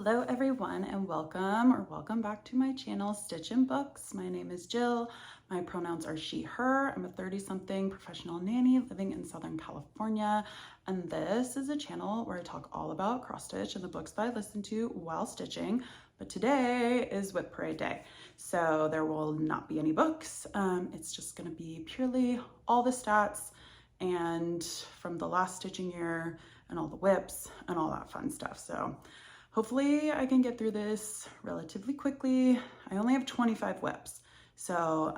Hello everyone and welcome back to my channel Stitch and Books. My name is Jill. My pronouns are she, her. I'm a 30-something professional nanny living in Southern California, and this is a channel where I talk all about cross stitch and the books that I listen to while stitching. But today is WIP Parade day, so there will not be any books. It's just going to be purely all the stats and from the last stitching year and all the WIPs and all that fun stuff. So hopefully I can get through this relatively quickly. I only have 25 WIPs, so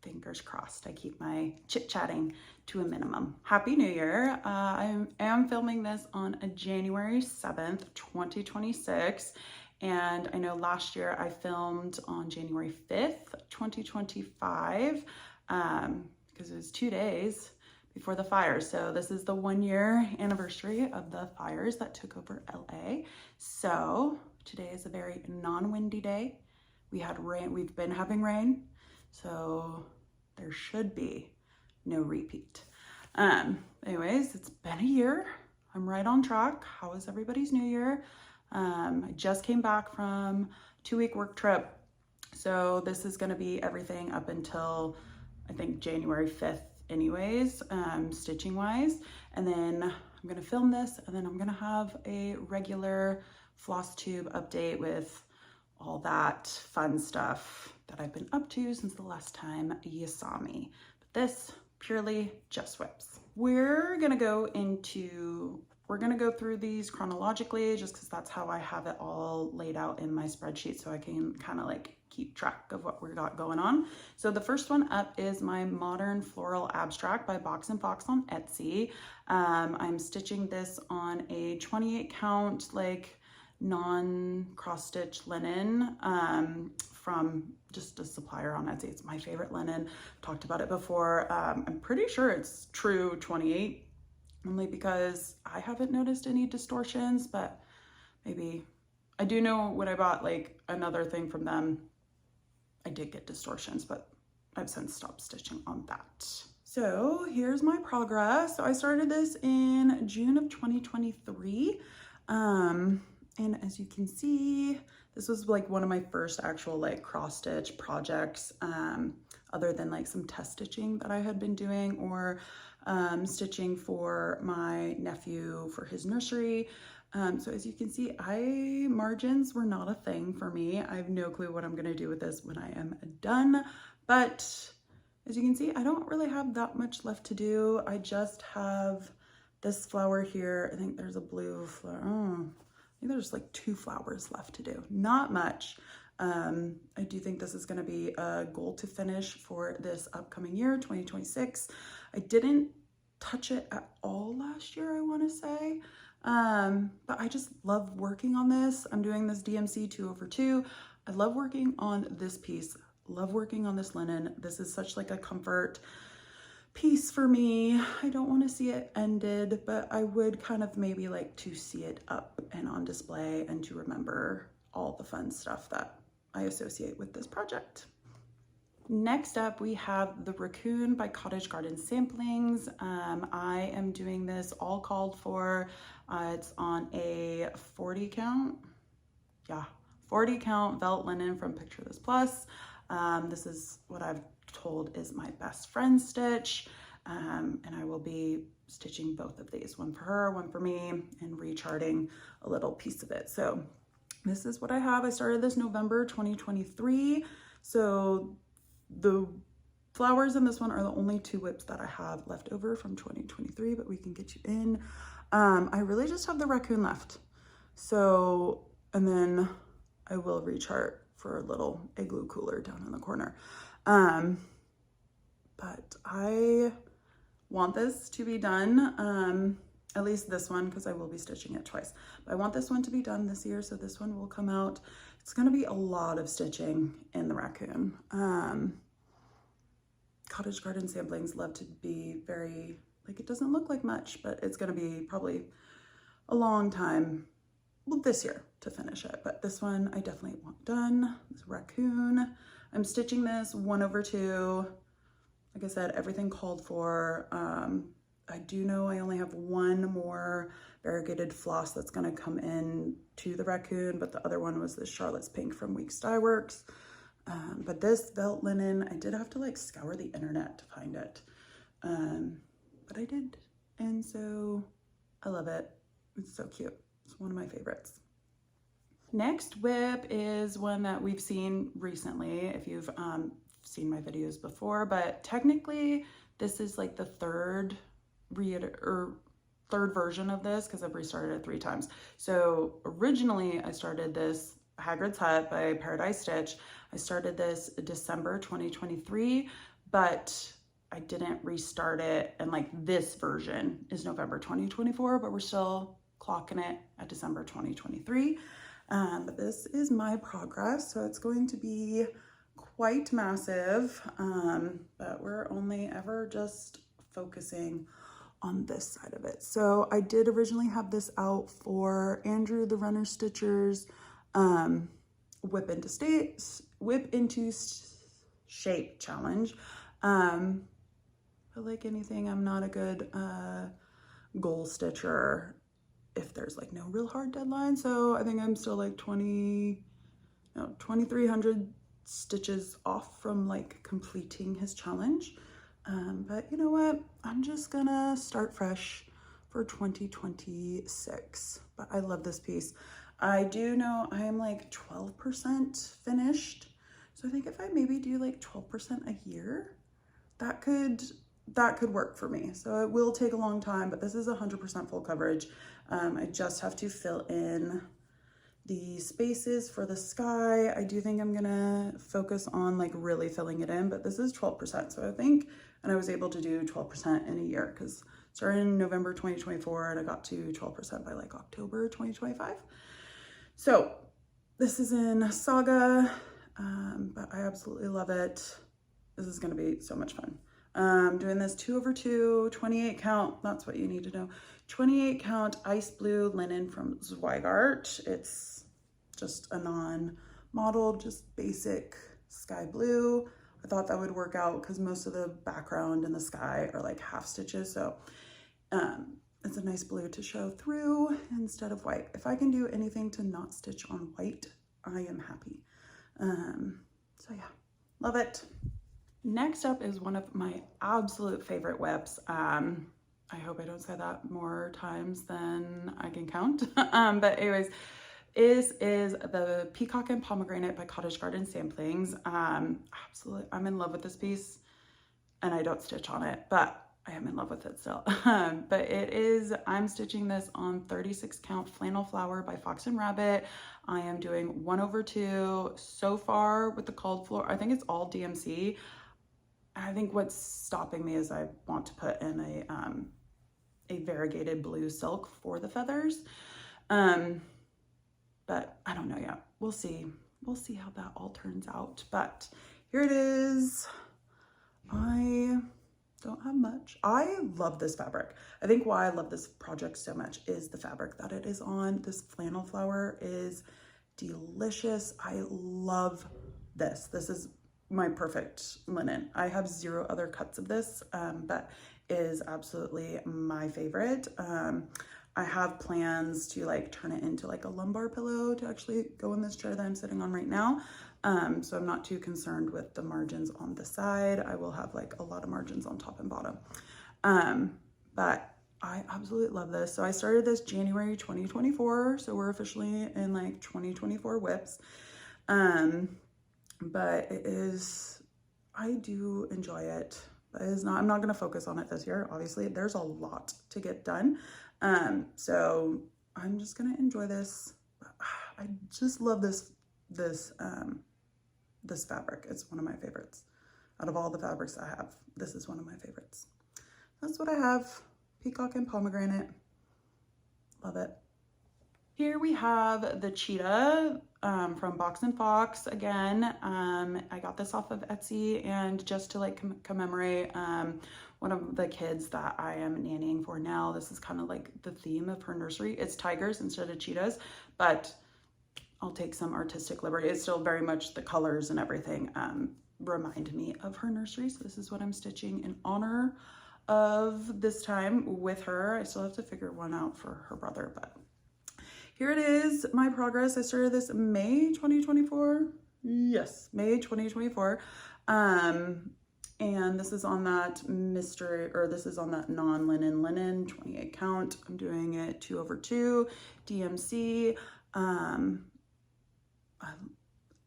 fingers crossed I keep my chit-chatting to a minimum. Happy New Year. I am filming this on January 7th, 2026. And I know last year I filmed on January 5th, 2025, because it was 2 days before the fires. So this is the 1-year anniversary of the fires that took over LA. So today is a very non-windy day. We had rain, we've been having rain, so there should be no repeat. Anyways, it's been a year. I'm right on track. How was everybody's New Year? I just came back from a 2-week work trip. So this is gonna be everything up until I think January 5th anyways, stitching wise. And then I'm gonna film this and then I'm gonna have a regular Flosstube update with all that fun stuff that I've been up to since the last time you saw me. But this purely just WIPs. We're gonna go through these chronologically just because that's how I have it all laid out in my spreadsheet, so I can kind of like keep track of what we got going on. So the first one up is my Modern Floral Abstract by Box and Fox on Etsy. I'm stitching this on a 28 count like non-cross stitch linen from just a supplier on Etsy. It's my favorite linen. Talked about it before. I'm pretty sure it's true 28, only because I haven't noticed any distortions, but maybe I do know when I bought like another thing from them, I did get distortions, but I've since stopped stitching on that. So here's my progress. So I started this in June of 2023. And as you can see, this was like one of my first actual like cross stitch projects, other than like some test stitching that I had been doing or stitching for my nephew for his nursery. So as you can see, margins were not a thing for me. I have no clue what I'm gonna do with this when I am done, but as you can see, I don't really have that much left to do. I just have this flower here. I think there's a blue flower. Oh, I think there's like 2 flowers left to do. Not much. I do think this is gonna be a goal to finish for this upcoming year, 2026. I didn't touch it at all last year, I wanna say. But I just love working on this. I'm doing this DMC 2/2. I love working on this piece, love working on this linen. This is such like a comfort piece for me. I don't want to see it ended, but I would kind of maybe like to see it up and on display and to remember all the fun stuff that I associate with this project. Next up, we have the Raccoon by Cottage Garden Samplings. I am doing this all called for. It's on a 40 count. Yeah, 40 count Veldt linen from Picture This Plus. This is what I've told is my best friend stitch. And I will be stitching both of these, one for her, one for me, and recharting a little piece of it. So this is what I have. I started this November 2023. So the flowers in this one are the only 2 WIPs that I have left over from 2023, but we can get you in. I really just have the Raccoon left. So, and then I will rechart for a little igloo cooler down in the corner. But I want this to be done, at least this one, because I will be stitching it twice. But I want this one to be done this year, so this one will come out. It's gonna be a lot of stitching in the Raccoon. Cottage Garden Samplings love to be very, like it doesn't look like much, but it's gonna be probably a long time, well, this year to finish it. But this one I definitely want done. This Raccoon. I'm stitching this 1/2. Like I said, everything called for. I do know I only have one more variegated floss that's gonna come in to the Raccoon, but the other one was the Charlotte's Pink from Weeks Dye Works. But this Veldt linen, I did have to like scour the internet to find it. But I did. And so I love it. It's so cute. It's one of my favorites. Next WIP is one that we've seen recently, if you've seen my videos before, but technically this is like the third version of this because I've restarted it 3 times. So originally I started this Hagrid's Hut by Paradise Stitch. I started this December 2023, but I didn't restart it, and like this version is November 2024, but we're still clocking it at December 2023. But this is my progress, so it's going to be quite massive, but we're only ever just focusing on this side of it. So I did originally have this out for Andrew the Runner Stitcher's Whip into Shape challenge. But like anything, I'm not a good goal stitcher if there's like no real hard deadline. So I think I'm still like 2,300 stitches off from like completing his challenge. But you know what? I'm just gonna start fresh for 2026. But I love this piece. I do know I am like 12% finished. So I think if I maybe do like 12% a year, that could work for me. So it will take a long time, but this is 100% full coverage. I just have to fill in the spaces for the sky. I do think I'm gonna focus on like really filling it in, but this is 12%. So I think, and I was able to do 12% in a year because started in November 2024 and I got to 12% by like October 2025. So this is in Saga, but I absolutely love it. This is gonna be so much fun. Doing this 2/2, 28 count, that's what you need to know. 28 count ice blue linen from Zweigart. It's just a non-modeled, just basic sky blue. I thought that would work out because most of the background in the sky are like half stitches. So it's a nice blue to show through instead of white. If I can do anything to not stitch on white, I am happy. So yeah, love it. Next up is one of my absolute favorite WIPs. I hope I don't say that more times than I can count. But anyways, is the Peacock and Pomegranate by Cottage Garden Samplings. Absolutely, I'm in love with this piece and I don't stitch on it, but I am in love with it still. But it is, I'm stitching this on 36 count Flannel Flower by Fox and Rabbit. I am doing 1/2 so far with the called floor. I think it's all DMC. I think what's stopping me is I want to put in a variegated blue silk for the feathers. But I don't know yet. We'll see. We'll see how that all turns out. But here it is. I don't have much. I love this fabric. I think why I love this project so much is the fabric that it is on. This Flannel Flower is delicious. I love this. This is my perfect linen. I have 0 other cuts of this, but it is absolutely my favorite. I have plans to like turn it into like a lumbar pillow to actually go in this chair that I'm sitting on right now. So I'm not too concerned with the margins on the side. I will have like a lot of margins on top and bottom. But I absolutely love this. So I started this January 2024. So we're officially in like 2024 WIPs. But it is, I do enjoy it. But it is not, I'm not going to focus on it this year. Obviously, there's a lot to get done. So I'm just going to enjoy this. I just love this fabric. It's one of my favorites. Out of all the fabrics I have, this is one of my favorites. That's what I have. Peacock and Pomegranate. Love it. Here we have the Cheetah from Box and Fox again. I got this off of Etsy, and just to like commemorate one of the kids that I am nannying for now. This is kind of like the theme of her nursery. It's tigers instead of cheetahs, but I'll take some artistic liberty. It's still very much the colors and everything remind me of her nursery. So this is what I'm stitching in honor of this time with her. I still have to figure one out for her brother, but here it is, my progress. I started this May 2024. Yes, May 2024. And this is on that this is on that non-linen linen 28 count. I'm doing it 2/2 DMC.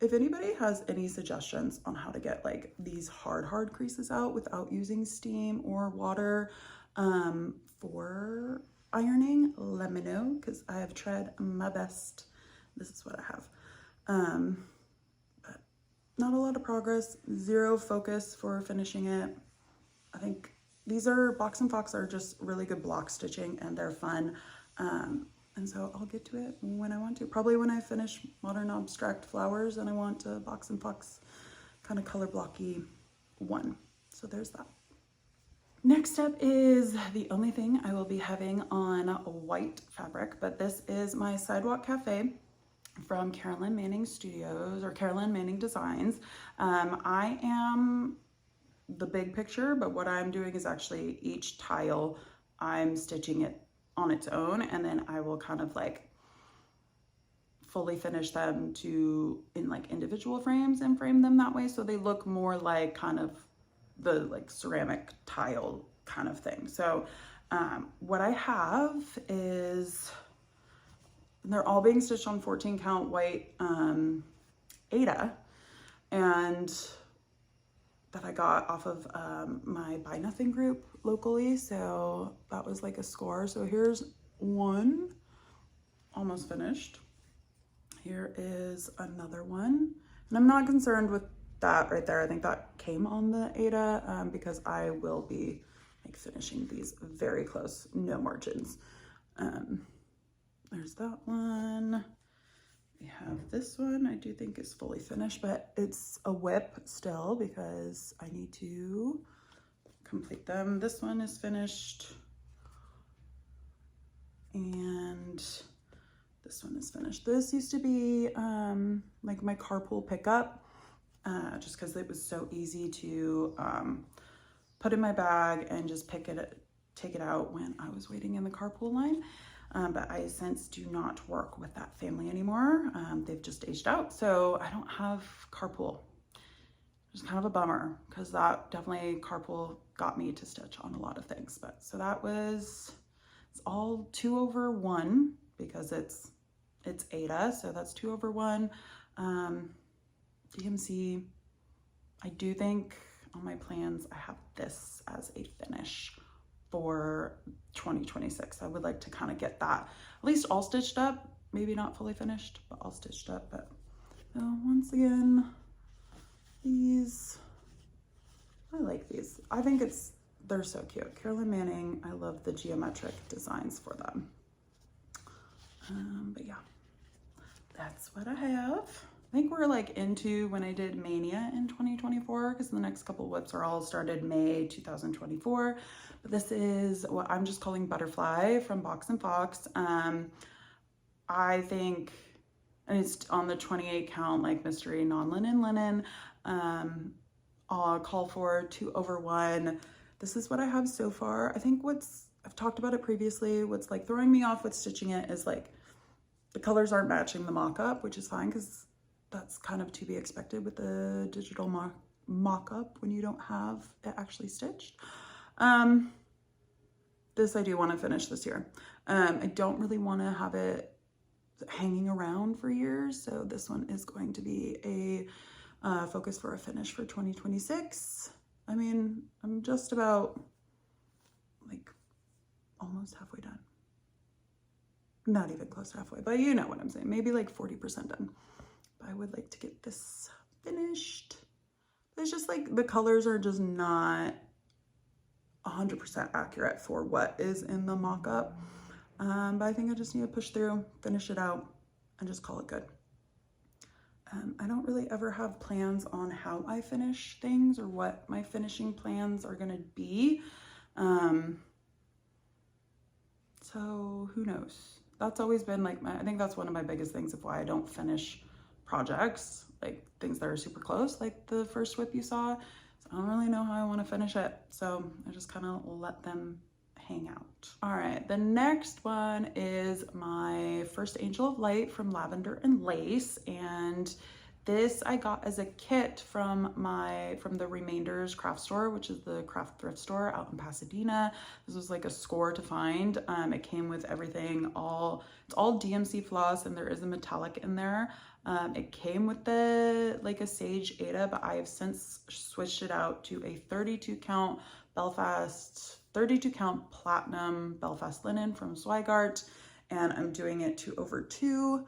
If anybody has any suggestions on how to get like these hard creases out without using steam or water for ironing, let me know, because I have tried my best. This is what I have. But not a lot of progress, zero focus for finishing it. I think these are Box and Fox are just really good block stitching and they're fun. And so I'll get to it when I want to. Probably when I finish Modern Abstract Flowers and I want a Box and Fox kind of color blocky one. So there's that. Next up is the only thing I will be having on white fabric, but this is my Sidewalk Cafe from Carolyn Manning Studios, or Carolyn Manning Designs. I am the big picture, but what I'm doing is actually each tile, I'm stitching it on its own, and then I will kind of like fully finish them in like individual frames and frame them that way, so they look more like kind of the like ceramic tile kind of thing. So what I have is, they're all being stitched on 14 count white Aida, and that I got off of my Buy Nothing group locally. So that was like a score. So here's one, almost finished. Here is another one. And I'm not concerned with that right there. I think that came on the Aida because I will be like finishing these very close, no margins. There's that one. We have this one, I do think is fully finished, but it's a WIP still because I need to complete them. This one is finished. And this one is finished. This used to be like my carpool pickup, just because it was so easy to put in my bag and just take it out when I was waiting in the carpool line. But I since do not work with that family anymore. They've just aged out, so I don't have carpool. It's kind of a bummer because that definitely carpool got me to stitch on a lot of things. But so that was, it's all 2/1 because it's Aida, so that's 2/1. DMC, I do think on my plans I have this as a finish for 2026. I would like to kind of get that at least all stitched up, maybe not fully finished, but all stitched up. But once again, these, I like these. I think they're so cute. Carolyn Manning, I love the geometric designs for them. But yeah, that's what I have. I think we're like into when I did Mania in 2024, because the next couple WIPs are all started May 2024. But this is what I'm just calling Butterfly from Box and Fox. I think, and it's on the 28 count, like mystery non-linen linen. I'll call for 2/1. This is what I have so far. I think I've talked about it previously, what's like throwing me off with stitching it is like the colors aren't matching the mock-up, which is fine because that's kind of to be expected with the digital mock-up when you don't have it actually stitched. This I do want to finish this year. I don't really want to have it hanging around for years, so this one is going to be a focus for a finish for 2026. I mean, I'm just about like almost halfway done. Not even close to halfway, but you know what I'm saying. Maybe like 40% done. But I would like to get this finished. It's just like the colors are just not 100% accurate for what is in the mock-up. But I think I just need to push through, finish it out, and just call it good. I don't really ever have plans on how I finish things or what my finishing plans are gonna be. So who knows? That's always been like I think that's one of my biggest things of why I don't finish projects, like things that are super close, like the first WIP you saw. I don't really know how I want to finish it, so I just kind of let them hang out. All right, the next one is my First Angel of Light from Lavender and Lace, and this I got as a kit from the Remainders craft store, which is the craft thrift store out in Pasadena. This was like a score to find. It came with everything, it's all DMC floss, and there is a metallic in there. It came with like a Sage Aida, but I have since switched it out to a 32 count platinum Belfast linen from Zweigart, and I'm doing it 2/2.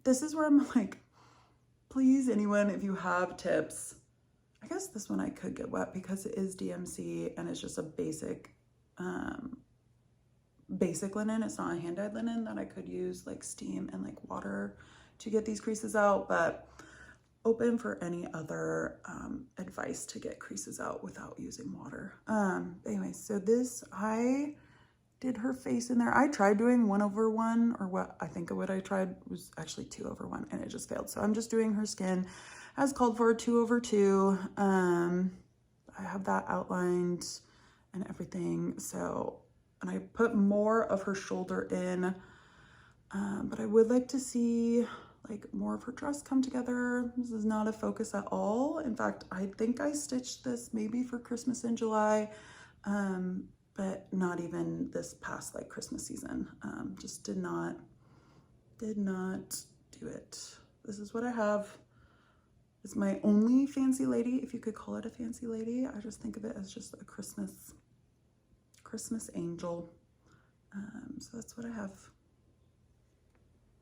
This is where I'm like, please, anyone, if you have tips. I guess this one I could get wet because it is DMC and it's just a basic linen. It's not a hand-dyed linen that I could use like steam and like water to get these creases out, but open for any other advice to get creases out without using water. Anyway, so this, I did her face in there. I tried doing 1/1, or what I tried was actually 2/1, and it just failed. So I'm just doing her skin as called for, 2/2. I have that outlined and everything. So, and I put more of her shoulder in, but I would like to see like more of her dress come together. This is not a focus at all. In fact, I think I stitched this maybe for Christmas in July, but not even this past like Christmas season. Just did not do it. This is what I have. It's my only fancy lady, if you could call it a fancy lady. I just think of it as just a Christmas angel. So that's what I have.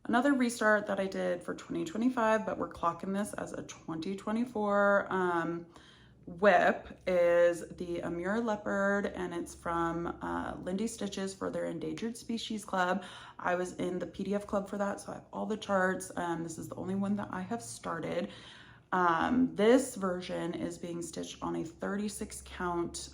Another restart that I did for 2025, but we're clocking this as a 2024 WIP, is the Amur Leopard, and it's from Lindy Stitches for their Endangered Species Club. I was in the PDF club for that, so I have all the charts. This is the only one that I have started. This version is being stitched on a 36 count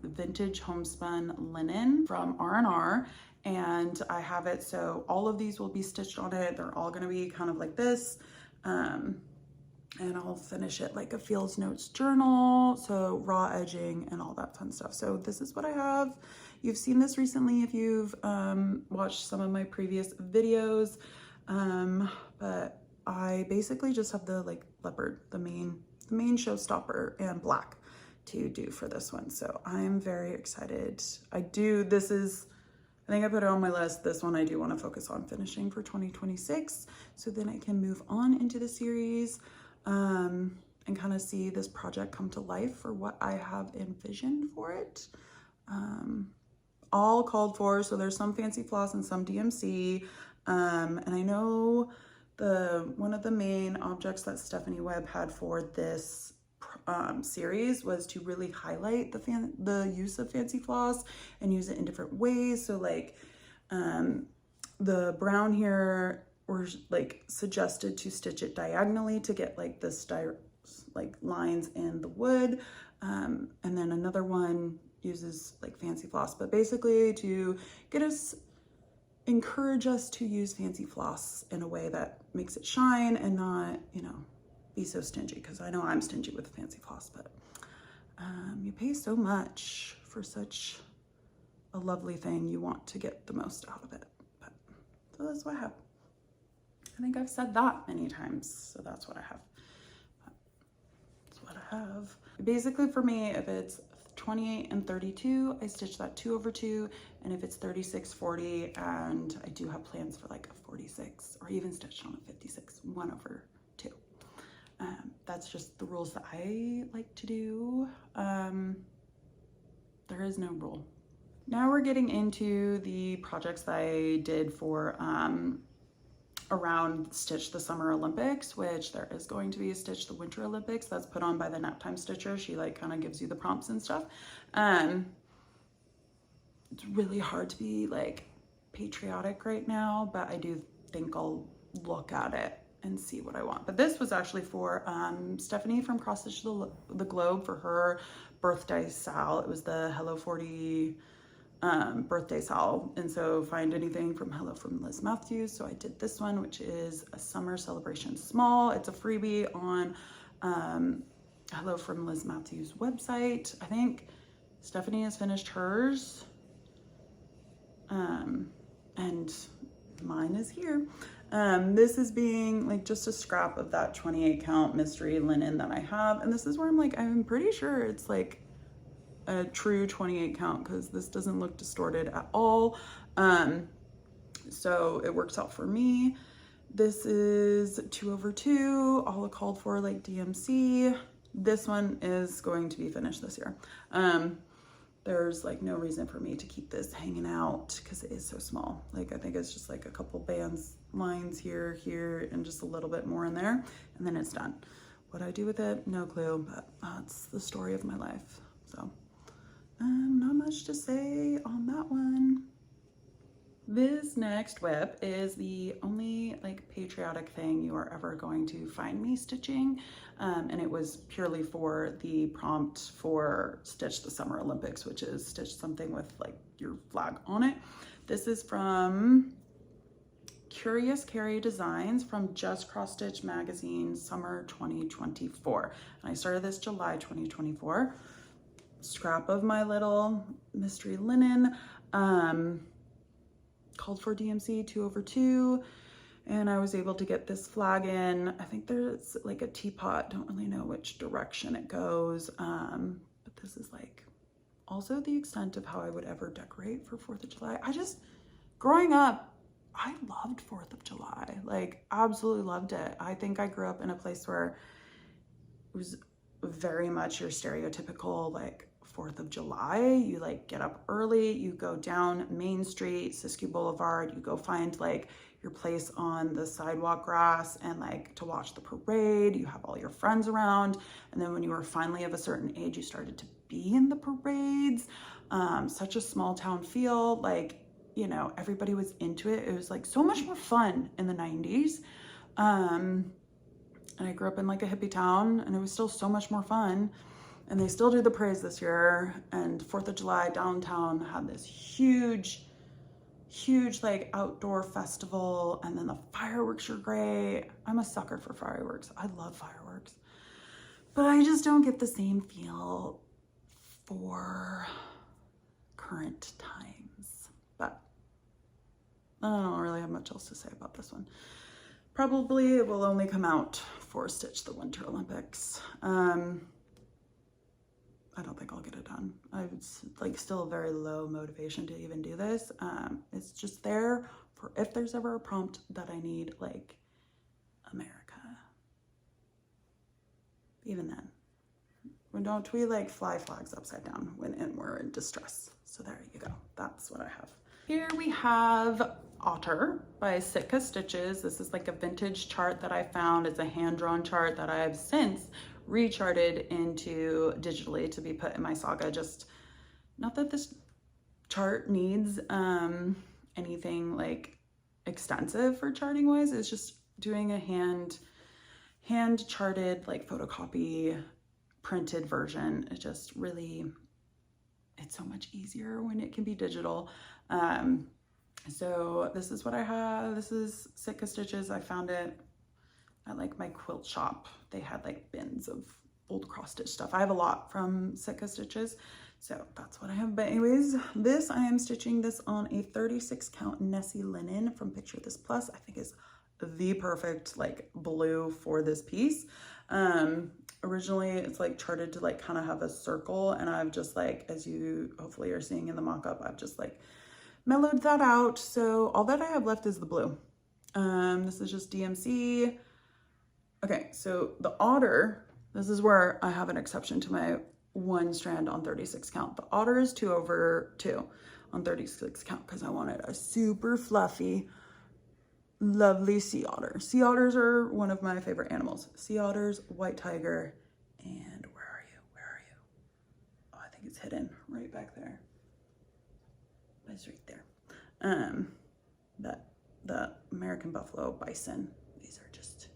vintage homespun linen from R&R. And I have it, so all of these will be stitched on it. They're all gonna be kind of like this. And I'll finish it like a Fields Notes journal, so raw edging and all that fun stuff. So this is what I have. You've seen this recently if you've watched some of my previous videos, but I basically just have the like leopard, the main showstopper, and black to do for this one. So I'm very excited. I think I put it on my list. This one I do want to focus on finishing for 2026, so then I can move on into the series and kind of see this project come to life for what I have envisioned for it. All called for, so there's some fancy floss and some DMC, and I know one of the main objects that Stephanie Webb had for this series was to really highlight the use of fancy floss and use it in different ways. So like the brown here were like suggested to stitch it diagonally to get like the like lines in the wood, and then another one uses like fancy floss, but basically to encourage us to use fancy floss in a way that makes it shine and not, you know, be so stingy, because I know I'm stingy with fancy floss, but you pay so much for such a lovely thing. You want to get the most out of it. But so that's what I have. I think I've said that many times, so that's what I have. But that's what I have. Basically for me, if it's 28 and 32, I stitch that 2/2, and if it's 36, 40, and I do have plans for like a 46, or even stitched on a 56, 1/2. That's just the rules that I like to do. There is no rule. Now we're getting into the projects that I did for around Stitch the Summer Olympics, which there is going to be a Stitch the Winter Olympics that's put on by the Naptime Stitcher. She like kind of gives you the prompts and stuff. It's really hard to be like patriotic right now, but I do think I'll look at it and see what I want. But this was actually for Stephanie from Cross Stitch the Globe for her birthday sal. It was the Hello 40 birthday sal, and so find anything from Hello from Liz Matthews. So I did this one, which is a summer celebration small. It's a freebie on Hello from Liz Matthews' website. I think Stephanie has finished hers. And mine is here. This is being like just a scrap of that 28 count mystery linen that I have. And this is where I'm like, I'm pretty sure it's like a true 28 count because this doesn't look distorted at all. So it works out for me. This is 2/2, all called for like DMC. This one is going to be finished this year. There's like no reason for me to keep this hanging out because it is so small. Like I think it's just like a couple bands lines here, and just a little bit more in there, and then it's done. What I do with it, no clue, but it's the story of my life. So not much to say on that one. This next WIP is the only like patriotic thing you are ever going to find me stitching. And it was purely for the prompt for Stitch the Summer Olympics, which is stitch something with like your flag on it. This is from Curious Carrie Designs from Just Cross Stitch Magazine, Summer 2024. And I started this July 2024. Scrap of my little mystery linen. Called for DMC 2/2, and I was able to get this flag in. I think there's like a teapot, don't really know which direction it goes, but this is like also the extent of how I would ever decorate for 4th of July. Growing up, I loved 4th of July, like absolutely loved it. I think I grew up in a place where it was very much your stereotypical like 4th of July. You like get up early, you go down Main Street, Siskiyou Boulevard, you go find like your place on the sidewalk grass and like to watch the parade. You have all your friends around, and then when you were finally of a certain age, you started to be in the parades. Such a small town feel, like, you know, everybody was into it. It was like so much more fun in the 90s. And I grew up in like a hippie town, and it was still so much more fun. And they still do the parades this year. And 4th of July downtown had this huge like outdoor festival. And then the fireworks are great. I'm a sucker for fireworks. I love fireworks. But I just don't get the same feel for current times. But I don't really have much else to say about this one. Probably it will only come out for Stitch the Winter Olympics. I don't think I'll get it done. It's like still very low motivation to even do this. It's just there for if there's ever a prompt that I need, like America. Even then, don't we like fly flags upside down when we're in distress? So there you go. That's what I have. Here we have Otter by Sitka Stitches. This is like a vintage chart that I found. It's a hand-drawn chart that I have since recharted into digitally to be put in my saga. Just not that this chart needs anything like extensive for charting wise. It's just doing a hand charted like photocopy printed version. It just really, it's so much easier when it can be digital. So this is what I have. This is Sitka Stitches. I found it at like my quilt shop. They had like bins of old cross stitch stuff. I have a lot from Sitka Stitches, so that's what I have. But anyways, this, I am stitching this on a 36 count Nessie linen from Picture This Plus. I think is the perfect like blue for this piece. Originally it's like charted to like kind of have a circle, and I've just like, as you hopefully are seeing in the mock-up, I've just like mellowed that out. So all that I have left is the blue. This is just DMC. Okay, so the Otter, this is where I have an exception to my one strand on 36 count. The Otter is 2/2 on 36 count because I wanted a super fluffy, lovely sea otter. Sea otters are one of my favorite animals. Sea otters, white tiger, and where are you? Where are you? Oh, I think it's hidden right back there. It's right there. The American buffalo, bison. These are just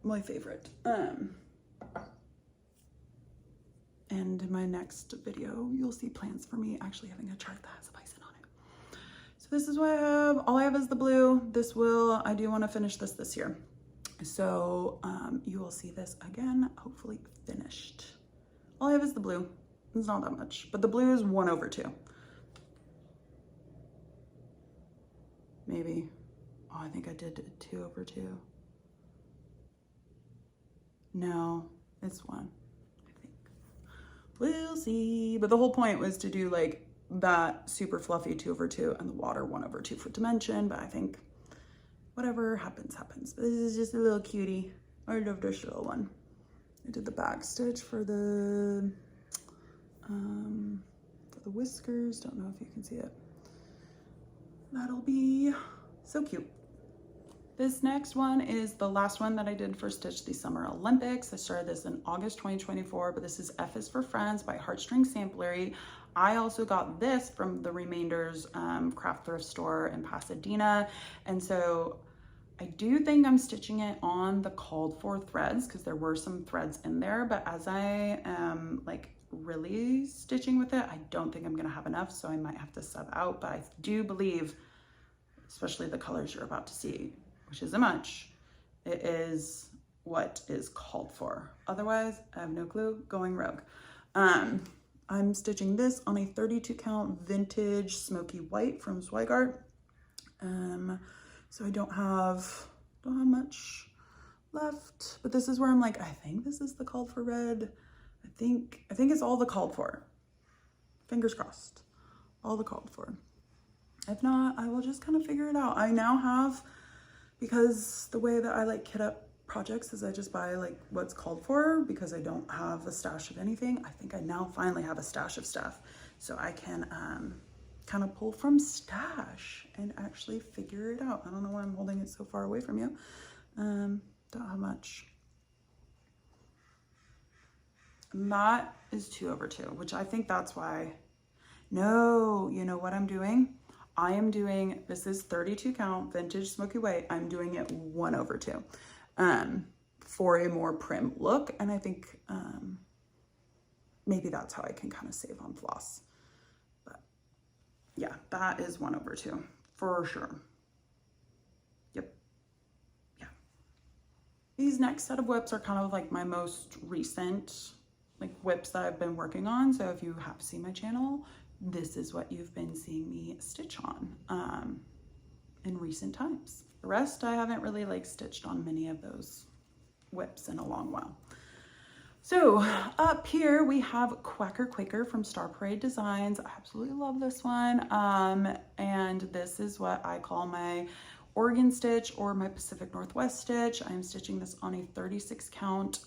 my favorite. And in my next video, you'll see plans for me actually having a chart that has a bison on it. So this is what I have. All I have is the blue. I do want to finish this year. So you will see this again, hopefully finished. All I have is the blue. It's not that much, but the blue is 1/2. Maybe. Oh, I think I did 2/2. No, it's 1, I think. We'll see. But the whole point was to do like that super fluffy 2/2 and the water 1/2 for dimension. But I think whatever happens, happens. This is just a little cutie. I love this little one. I did the back stitch for the whiskers. Don't know if you can see it. That'll be so cute. This next one is the last one that I did for Stitch the Summer Olympics. I started this in August 2024, but this is F is for Friends by Heartstring Samplery. I also got this from the Remainders craft thrift store in Pasadena. And so I do think I'm stitching it on the called for threads because there were some threads in there, but as I am like really stitching with it, I don't think I'm gonna have enough, so I might have to sub out. But I do believe, especially the colors you're about to see, which isn't much, it is what is called for. Otherwise, I have no clue, going rogue. I'm stitching this on a 32 count vintage smoky white from Zweigart. So I don't have much left, but this is where I'm like, I think this is the called for red. I think it's all the called for. Fingers crossed, all the called for. If not, I will just kind of figure it out. I now have, because the way that I like kit up projects is I just buy like what's called for because I don't have a stash of anything. I think I now finally have a stash of stuff. So I can kind of pull from stash and actually figure it out. I don't know why I'm holding it so far away from you. Don't have much. And that is 2/2, which I think that's why. No, you know what I'm doing? I am doing, this is 32 count vintage smoky white. I'm doing it 1/2 for a more prim look. And I think maybe that's how I can kind of save on floss. But yeah, that is 1/2 for sure. Yep. Yeah. These next set of WIPs are kind of like my most recent like WIPs that I've been working on. So if you have seen my channel, this is what you've been seeing me stitch on in recent times. The rest, I haven't really like stitched on many of those WIPs in a long while. So up here we have Quacker from Star Parade Designs. I absolutely love this one. And this is what I call my Oregon stitch or my Pacific Northwest stitch. I'm stitching this on a 36 count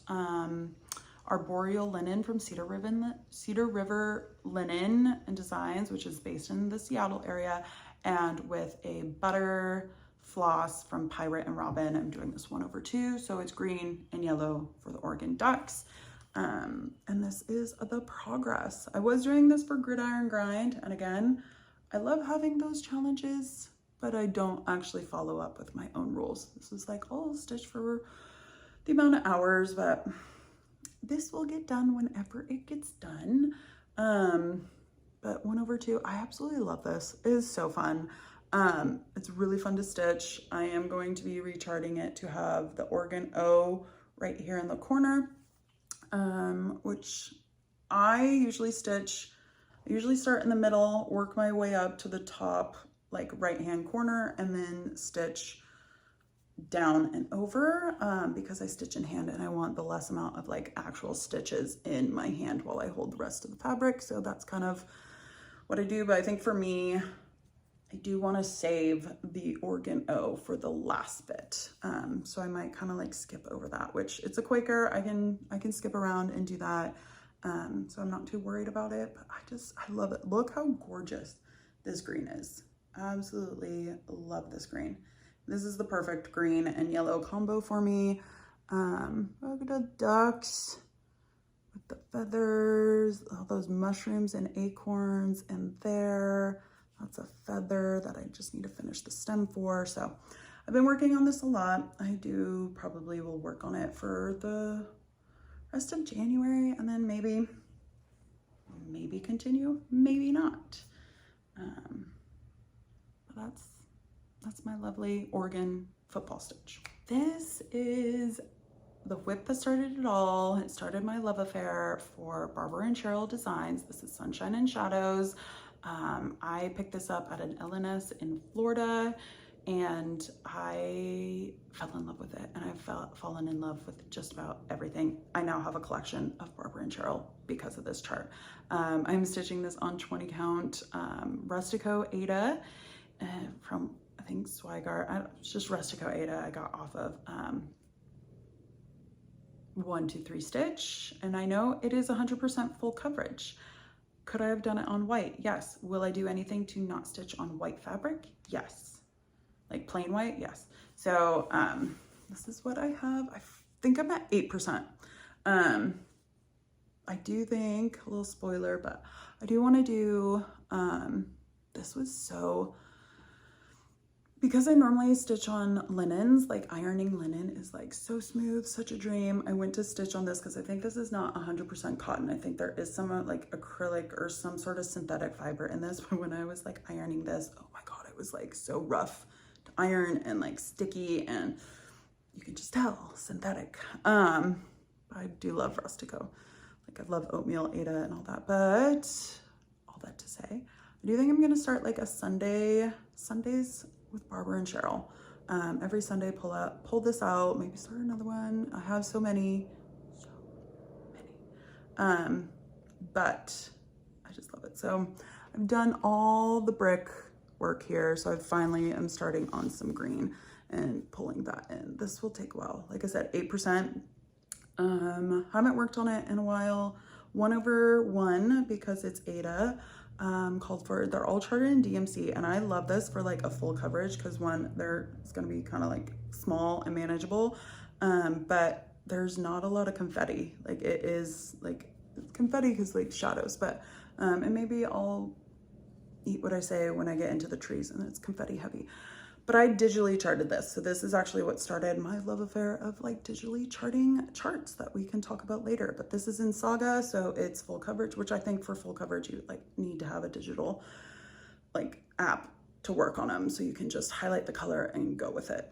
arboreal linen from Cedar River Linen and Designs, which is based in the Seattle area, and with a butter floss from Pirate and Robin. I'm doing this 1/2, so it's green and yellow for the Oregon ducks. And this is the progress. I was doing this for Gridiron Grind, and again, I love having those challenges, but I don't actually follow up with my own rules. This is like, oh, I'll stitch for the amount of hours, but this will get done whenever it gets done. But 1/2, I absolutely love this. It is so fun. It's really fun to stitch. I am going to be recharting it to have the Oregon O right here in the corner, which I usually stitch. I usually start in the middle, work my way up to the top, like right-hand corner, and then stitch down and over because I stitch in hand and I want the less amount of like actual stitches in my hand while I hold the rest of the fabric. So that's kind of what I do. But I think for me, I do want to save the Oregon O for the last bit. So I might kind of like skip over that, which it's a Quaker. I can skip around and do that. So I'm not too worried about it, but I love it. Look how gorgeous this green is. Absolutely love this green. This is the perfect green and yellow combo for me. Look at the ducks with the feathers, all those mushrooms and acorns in there. That's a feather that I just need to finish the stem for. So I've been working on this a lot. I probably will work on it for the rest of January and then maybe continue, maybe not. But that's my lovely Oregon football stitch. This is the WIP that started it all. It started my love affair for Barbara and Cheryl Designs. This is Sunshine and Shadows. I picked this up at an LNS in Florida, and I fell in love with it, and I've fallen in love with just about everything. I now have a collection of Barbara and Cheryl because of this chart. I'm stitching this on 20 count Rustico Aida from, I think, Zweigart. It's just Rustico Aida I got off of 1, 2, 3 stitch, and I know it is 100% full coverage. Could I have done it on white? Yes. Will I do anything to not stitch on white fabric? Yes. Like plain white? Yes. So this is what I have. I think I'm at 8%. I do think, a little spoiler, but I do want to do, this was so, because I normally stitch on linens, like ironing linen is like so smooth, such a dream. I went to stitch on this because I think this is not 100% cotton. I think there is some like acrylic or some sort of synthetic fiber in this. But when I was like ironing this, oh my God, it was like so rough to iron and like sticky, and you can just tell synthetic. I do love Rustico. Like I love oatmeal Aida and all that, but all that to say, I do think I'm gonna start like a Sundays with Barbara and Cheryl. Every Sunday pull this out, maybe start another one. I have so many. But I just love it. So I've done all the brick work here. So I finally am starting on some green and pulling that in. This will take a while. Like I said, 8%. Haven't worked on it in a while. 1/1 because it's Aida. Called for, they're all charted in DMC, and I love this for like a full coverage because one, it's going to be kind of like small and manageable, but there's not a lot of confetti. Like it is like confetti because like shadows, but and maybe I'll eat what I say when I get into the trees and it's confetti heavy. But I digitally charted this. So this is actually what started my love affair of like digitally charting charts that we can talk about later. But this is in Saga, so it's full coverage, which I think for full coverage, you like need to have a digital like app to work on them. So you can just highlight the color and go with it.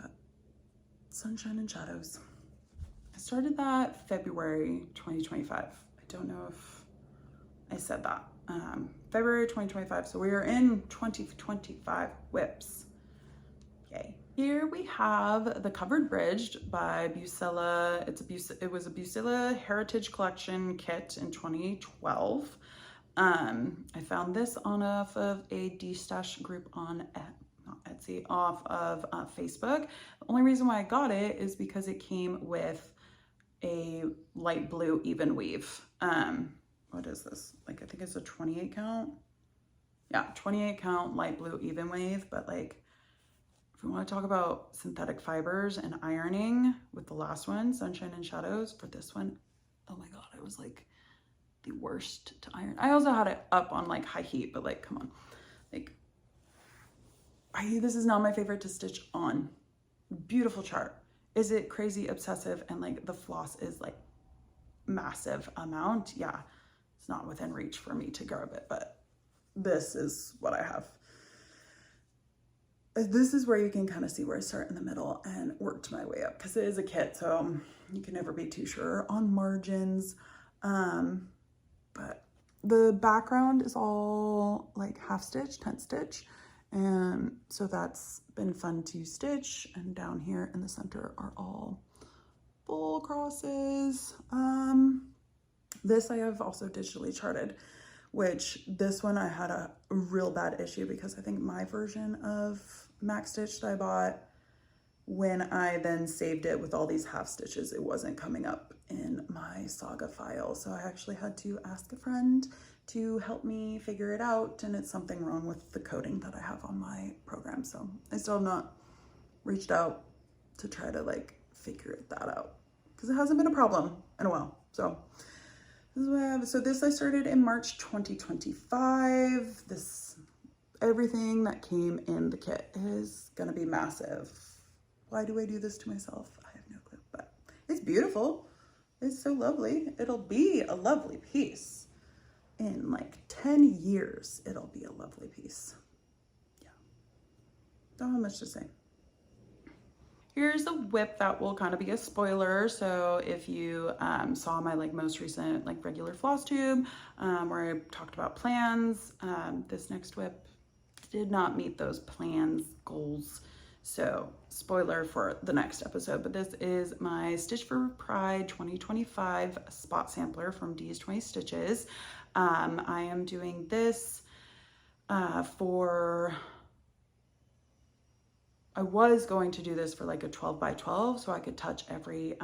But Sunshine and Shadows. I started that February 2025. I don't know if I said that. February 2025. So we are in 2025 WIPs. Yay. Here we have the Covered Bridged by Bucella. It was a Bucella Heritage Collection kit in 2012. I found this off of a destash group on not Etsy, off of Facebook. The only reason why I got it is because it came with a light blue even weave. What is this? Like I think it's a 28 count. Yeah, 28 count light blue even weave, but like if we want to talk about synthetic fibers and ironing with the last one, Sunshine and Shadows, for this one, oh my God, it was like the worst to iron. I also had it up on like high heat, but like, come on. Like, this is not my favorite to stitch on. Beautiful chart. Is it crazy obsessive and like the floss is like massive amount? Yeah, it's not within reach for me to grab it, but this is what I have. This is where you can kind of see where I start in the middle and worked my way up because it is a kit, so you can never be too sure on margins. But the background is all like half stitch, 10 stitch. And so that's been fun to stitch. And down here in the center are all full crosses. This I have also digitally charted, which this one I had a real bad issue because I think my version of Max Stitch that I bought, when I then saved it with all these half stitches, it wasn't coming up in my Saga file. So I actually had to ask a friend to help me figure it out, and it's something wrong with the coding that I have on my program. So I still have not reached out to try to like figure that out because it hasn't been a problem in a while. So this is what I have. So this I started in March 2025. Everything that came in the kit is gonna be massive. Why do I do this to myself? I have no clue, but it's beautiful. It's so lovely. It'll be a lovely piece. In like 10 years, it'll be a lovely piece. Yeah, don't have much to say. Here's a WIP that will kind of be a spoiler. So if you saw my like most recent like regular Flosstube where I talked about plans, this next WIP did not meet those plans goals. So spoiler for the next episode, but this is my Stitch for Pride 2025 spot sampler from D's 20 Stitches. I am doing this I was going to do this for like a 12 by 12 so I could touch every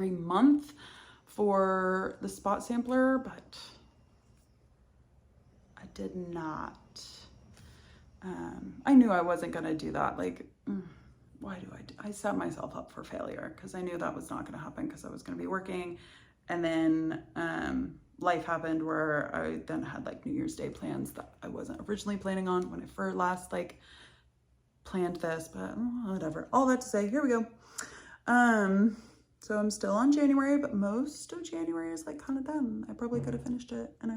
month for the spot sampler, but I did not. I knew I wasn't gonna do that. Like, why do I set myself up for failure? Because I knew that was not gonna happen because I was gonna be working, and then life happened where I then had like New Year's Day plans that I wasn't originally planning on when I first last like planned this, but whatever. All that to say, here we go. So I'm still on January, but most of January is like kind of done. I probably could have finished it, and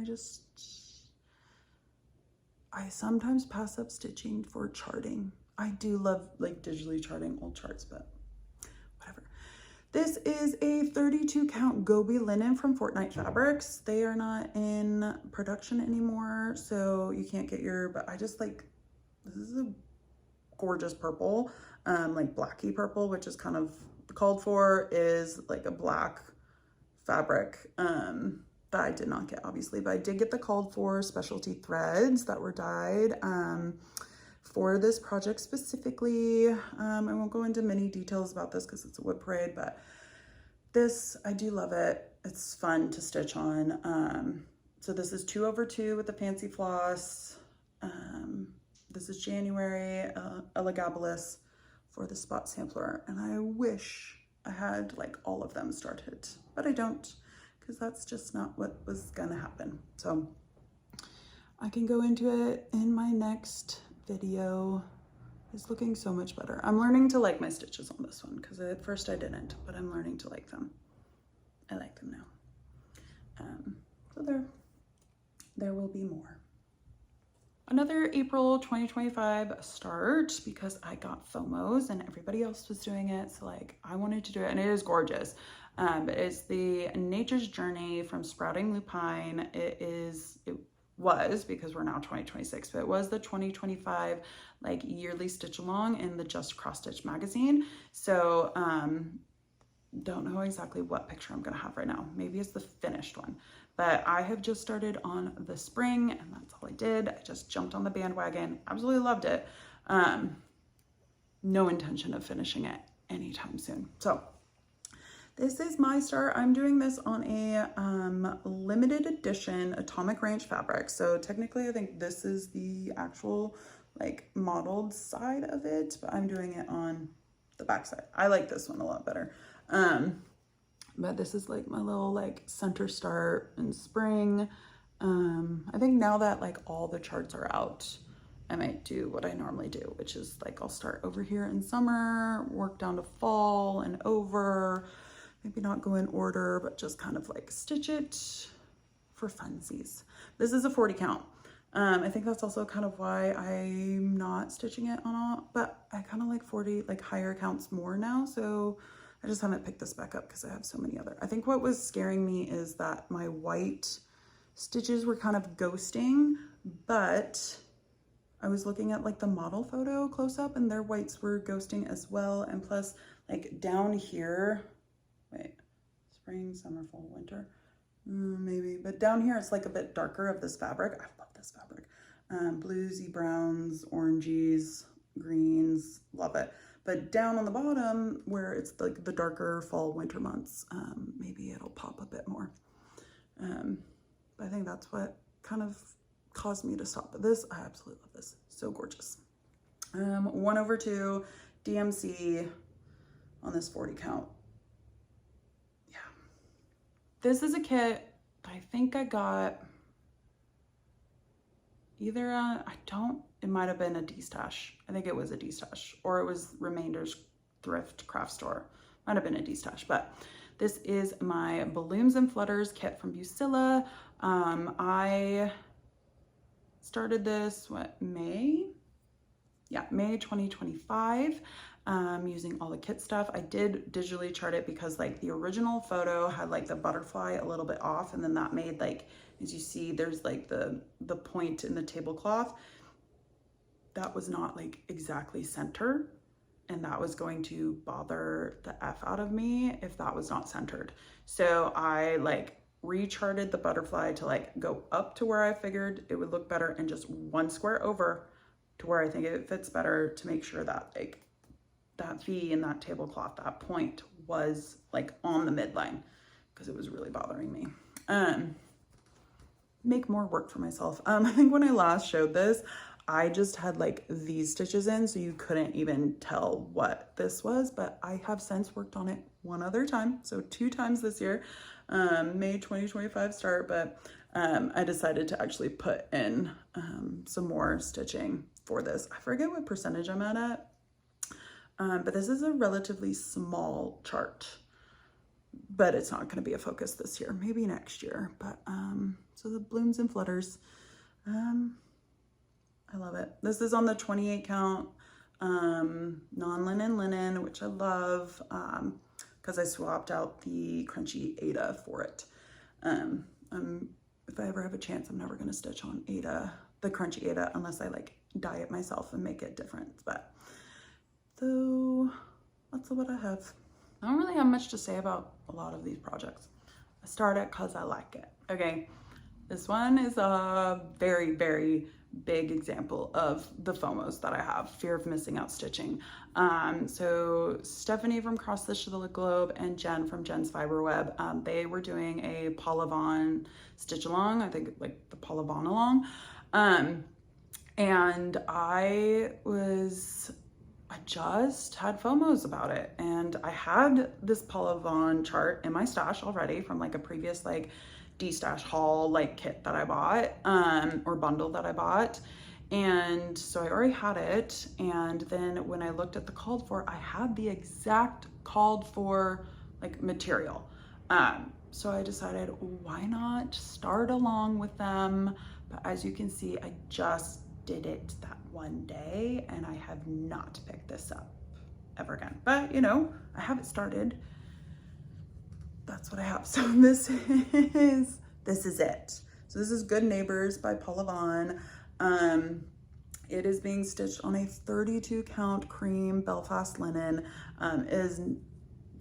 I sometimes pass up stitching for charting. I do love like digitally charting old charts, but whatever. This is a 32 count Gobi linen from Fortnite Fabrics. They are not in production anymore, so you can't get your, but I just like, this is a gorgeous purple, like blacky purple, which is kind of called for, is like a black fabric that I did not get obviously, but I did get the called for specialty threads that were dyed for this project specifically. I won't go into many details about this because it's a WIP Parade, but this, I do love it. It's fun to stitch on. So this is 2/2 with the fancy floss. This is January, Elegabilis for the spot sampler, and I wish I had like all of them started, but I don't, because that's just not what was gonna happen. So I can go into it in my next video. It's looking so much better. I'm learning to like my stitches on this one because at first I didn't, but I'm learning to like them. I like them now. So there will be more. Another April 2025 start because I got FOMOs and everybody else was doing it. So like I wanted to do it, and it is gorgeous. It's the Nature's Journey from Sprouting Lupine. It was, because we're now 2026, but it was the 2025 like yearly stitch along in the Just Cross Stitch magazine. So don't know exactly what picture I'm gonna have right now. Maybe it's the finished one, but I have just started on the spring, and that's all I did. I just jumped on the bandwagon, absolutely loved it. No intention of finishing it anytime soon. So this is my start. I'm doing this on a limited edition Atomic Ranch fabric. So technically I think this is the actual like modeled side of it, but I'm doing it on the back side. I like this one a lot better. But this is like my little like center start in spring. I think now that like all the charts are out, I might do what I normally do, which is like I'll start over here in summer, work down to fall and over, maybe not go in order, but just kind of like stitch it for funsies. This is a 40 count. I think that's also kind of why I'm not stitching it on all, but I kind of like 40, like higher counts more now. So I just haven't picked this back up because I have so many other. I think what was scaring me is that my white stitches were kind of ghosting, but I was looking at like the model photo close up and their whites were ghosting as well. And plus like down here, wait, spring, summer, fall, winter, maybe, but down here it's like a bit darker of this fabric. I love this fabric. Bluesy browns, oranges, greens, love it. But down on the bottom where it's like the darker fall, winter months, maybe it'll pop a bit more. But I think that's what kind of caused me to stop. But this, I absolutely love this. So gorgeous. 1/2 DMC on this 40 count. Yeah. This is a kit I think I got either it might have been a D-stash. I think it was a D-stash, or it was Remainders thrift craft store. Might have been a D-stash, but this is my Balloons and Flutters kit from Busilla. I started this, May? Yeah, May 2025. using all the kit stuff. I did digitally chart it because like the original photo had like the butterfly a little bit off, and then that made like, as you see, there's like the point in the tablecloth that was not like exactly center, and that was going to bother the F out of me if that was not centered. So I like recharted the butterfly to like go up to where I figured it would look better, and just one square over to where I think it fits better, to make sure that like that V in that tablecloth, that point was like on the midline, because it was really bothering me. Make more work for myself. I think when I last showed this, I just had like these stitches in, so you couldn't even tell what this was, but I have since worked on it one other time. So 2 times this year, May 2025 start, but I decided to actually put in some more stitching for this. I forget what percentage I'm at. But this is a relatively small chart, but it's not going to be a focus this year, maybe next year. But so the blooms and flutters, I love it. This is on the 28 count non-linen linen, which I love, because I swapped out the crunchy Aida for it. If I ever have a chance, I'm never going to stitch on Aida, the crunchy Aida, unless I like dye it myself and make it different. But so that's what I have. I don't really have much to say about a lot of these projects. I start it because I like it. Okay, this one is a very, very big example of the FOMOs that I have, fear of missing out stitching. So Stephanie from Cross Stitch to the Globe and Jen from Jen's Fiber Web, they were doing a Paula Vaughn stitch along, I think like the Paula Vaughn along. And I just had FOMOs about it, and I had this Paula Vaughn chart in my stash already from like a previous like D-stash haul like kit that I bought, or bundle that I bought. And so I already had it. And then when I looked at the called for, I had the exact called for like material. So I decided, why not start along with them? But as you can see, I just did it that one day, and I have not picked this up ever again. But you know, I have it started. That's what I have. So this is it. So this is Good Neighbors by Paula Vaughn. It is being stitched on a 32 count cream Belfast linen. Is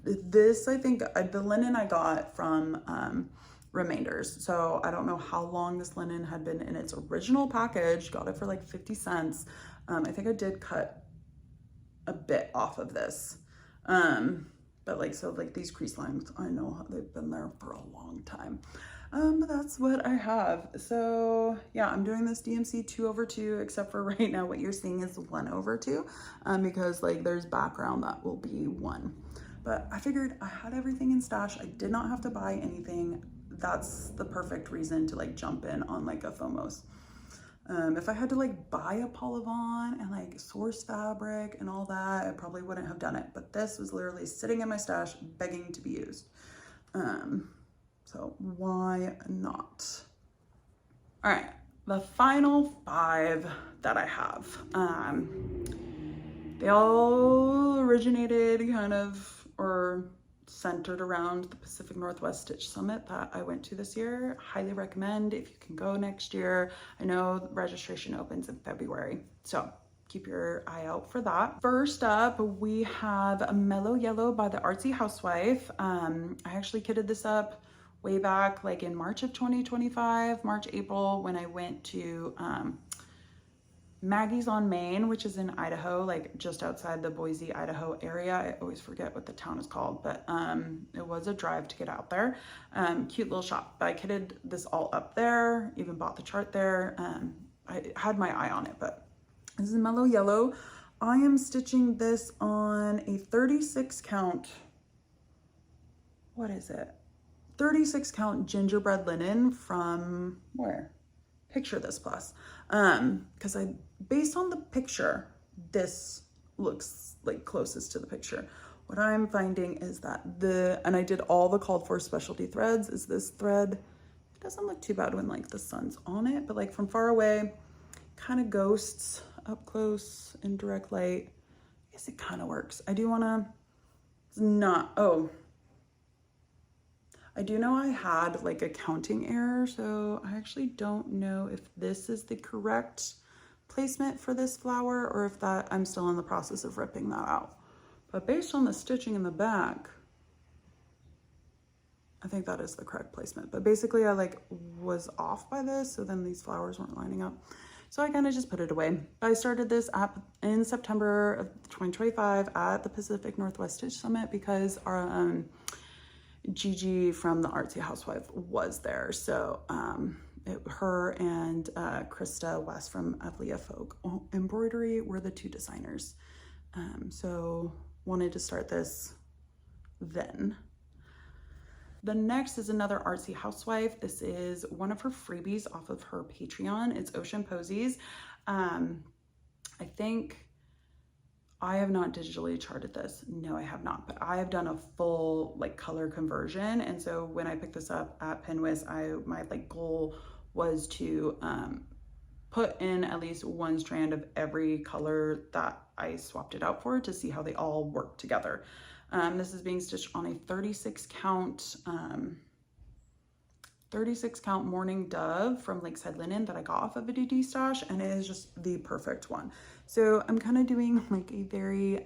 this, I think the linen I got from Remainders. So I don't know how long this linen had been in its original package. Got it for like 50 cents. I think I did cut a bit off of this. But like, so like these crease lines, I know they've been there for a long time. But that's what I have. So yeah, I'm doing this DMC 2/2, except for right now what you're seeing is 1/2, because like there's background that will be 1. But I figured I had everything in stash. I did not have to buy anything. That's the perfect reason to like jump in on like a FOMOs. If I had to like buy a Paula Vaughn and like source fabric and all that, I probably wouldn't have done it. But this was literally sitting in my stash begging to be used. So why not? All right, the final 5 that I have. They all originated kind of, or centered around the Pacific Northwest Stitch Summit that I went to this year. Highly recommend if you can go next year. I know registration opens in February, so keep your eye out for that. First up, we have a Mellow Yellow by the Artsy Housewife. I actually kitted this up way back like in March of 2025, March, April, when I went to Maggie's on Main, which is in Idaho, like just outside the Boise, Idaho area. I always forget what the town is called, but it was a drive to get out there. Cute little shop. But I kitted this all up there, even bought the chart there. I had my eye on it, but this is Mellow Yellow. I am stitching this on a 36 count, what is it? 36 count gingerbread linen from where? Picture This Plus. Because based on the picture, this looks like closest to the picture. What I'm finding is that and I did all the called for specialty threads, is this thread. It doesn't look too bad when like the sun's on it, but like from far away, kind of ghosts, up close in direct light. guess it kind of works. I do want to not, oh, I do know I had like a counting error, so I actually don't know if this is the correct placement for this flower or if that I'm still in the process of ripping that out. But based on the stitching in the back, I think that is the correct placement. But basically I like was off by this, so then these flowers weren't lining up. So I kind of just put it away. I started this app in September of 2025 at the Pacific Northwest Stitch Summit because our Gigi from the Artsy Housewife was there. So her and Krista West from Evlia Folk Embroidery were the two designers. So wanted to start this then. The next is another Artsy Housewife. This is one of her freebies off of her Patreon. It's Ocean Posies. I think I have not digitally charted this. No, I have not, but I have done a full like color conversion. And so when I picked this up at Pinwist, my like goal was to put in at least one strand of every color that I swapped it out for to see how they all work together. This is being stitched on a 36 count Morning Dove from Lakeside Linen that I got off of a DD stash, and it is just the perfect one. So I'm kind of doing like a very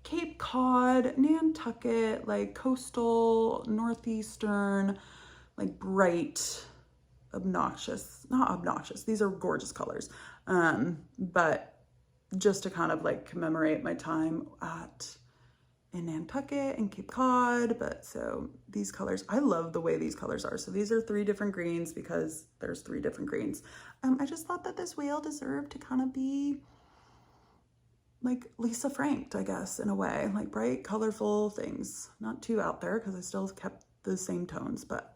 Cape Cod, Nantucket, like coastal, northeastern, like bright, obnoxious, not obnoxious, these are gorgeous colors, but just to kind of like commemorate my time in Nantucket and Cape Cod. But so these colors, I love the way these colors are. So these are 3 different greens because there's 3 different greens. I just thought that this whale deserved to kind of be like Lisa Franked, I guess, in a way, like bright, colorful things, not too out there because I still kept the same tones, but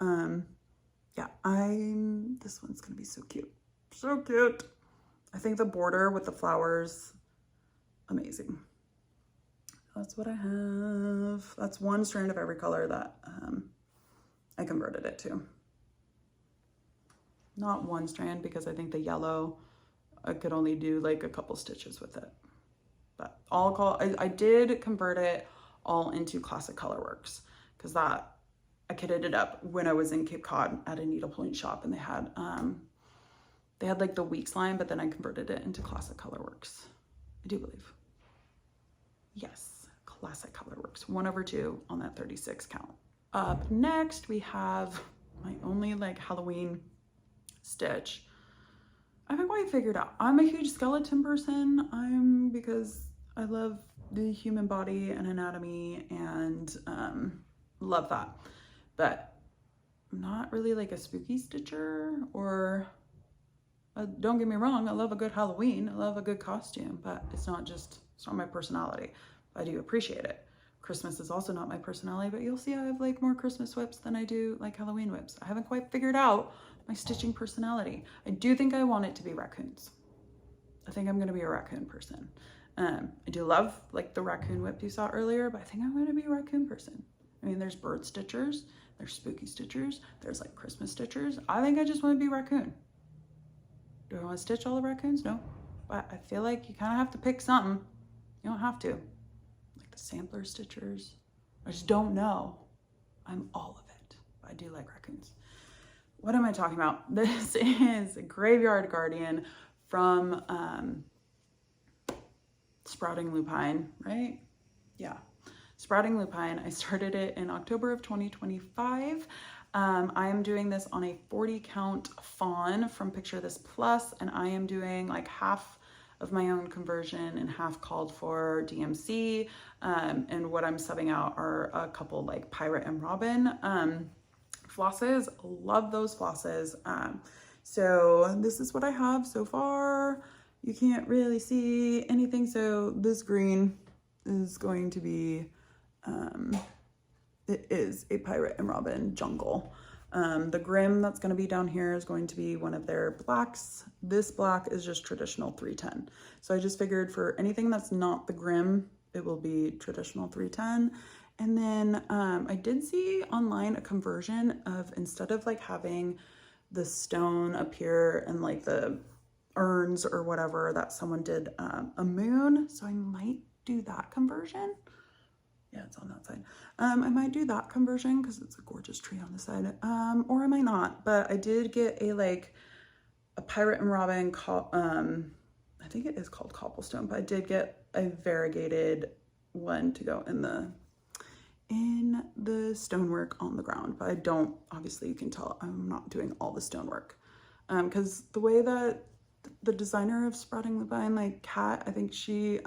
yeah, this one's gonna be so cute. So cute. I think the border with the flowers, amazing. That's what I have. That's one strand of every color that I converted it to. Not one strand because I think the yellow, I could only do like a couple stitches with it. But I did convert it all into Classic Colorworks because that, I kitted it up when I was in Cape Cod at a needlepoint shop, and they had like the Weeks line, but then I converted it into Classic Colorworks, I do believe. Yes, Classic Colorworks, 1/2 on that 36 count. Up next, we have my only like Halloween stitch. I haven't quite figured out. I'm a huge skeleton person. Because I love the human body and anatomy and love that. But I'm not really like a spooky stitcher, or don't get me wrong, I love a good Halloween, I love a good costume, but it's not my personality. I do appreciate it. Christmas is also not my personality, but you'll see I have like more Christmas whips than I do like Halloween whips. I haven't quite figured out my stitching personality. I do think I want it to be raccoons. I think I'm gonna be a raccoon person. I do love like the raccoon whip you saw earlier, but I think I'm gonna be a raccoon person. I mean, there's bird stitchers, there's spooky stitchers, there's like Christmas stitchers. I think I just want to be raccoon. Do I want to stitch all the raccoons? No, but I feel like you kind of have to pick something. You don't have to. Like the sampler stitchers. I just don't know. I'm all of it. But I do like raccoons. What am I talking about? This is Graveyard Guardian from Sprouting Lupine, right? Yeah. Sprouting Lupine. I started it in October of 2025. I am doing this on a 40 count fawn from Picture This Plus, and I am doing like half of my own conversion and half called for DMC. And what I'm subbing out are a couple like Pirate and Robin flosses. Love those flosses. So this is what I have so far. You can't really see anything. So this green is going to be it is a Pirate and Robin jungle. The Grim that's going to be down here is going to be one of their blacks. This black is just traditional 310. So I just figured for anything that's not the Grim, it will be traditional 310. And then I did see online a conversion of, instead of like having the stone appear in like the urns or whatever that someone did a moon. So I might do that conversion. Yeah, it's on that side. I might do that conversion because it's a gorgeous tree on the side. Or I might not, but I did get a Pirate and Robin, I think it is called cobblestone, but I did get a variegated one to go in the stonework on the ground. But I don't, obviously you can tell I'm not doing all the stonework. Because the way that the designer of Spreading the Vine, like Kat, I think she,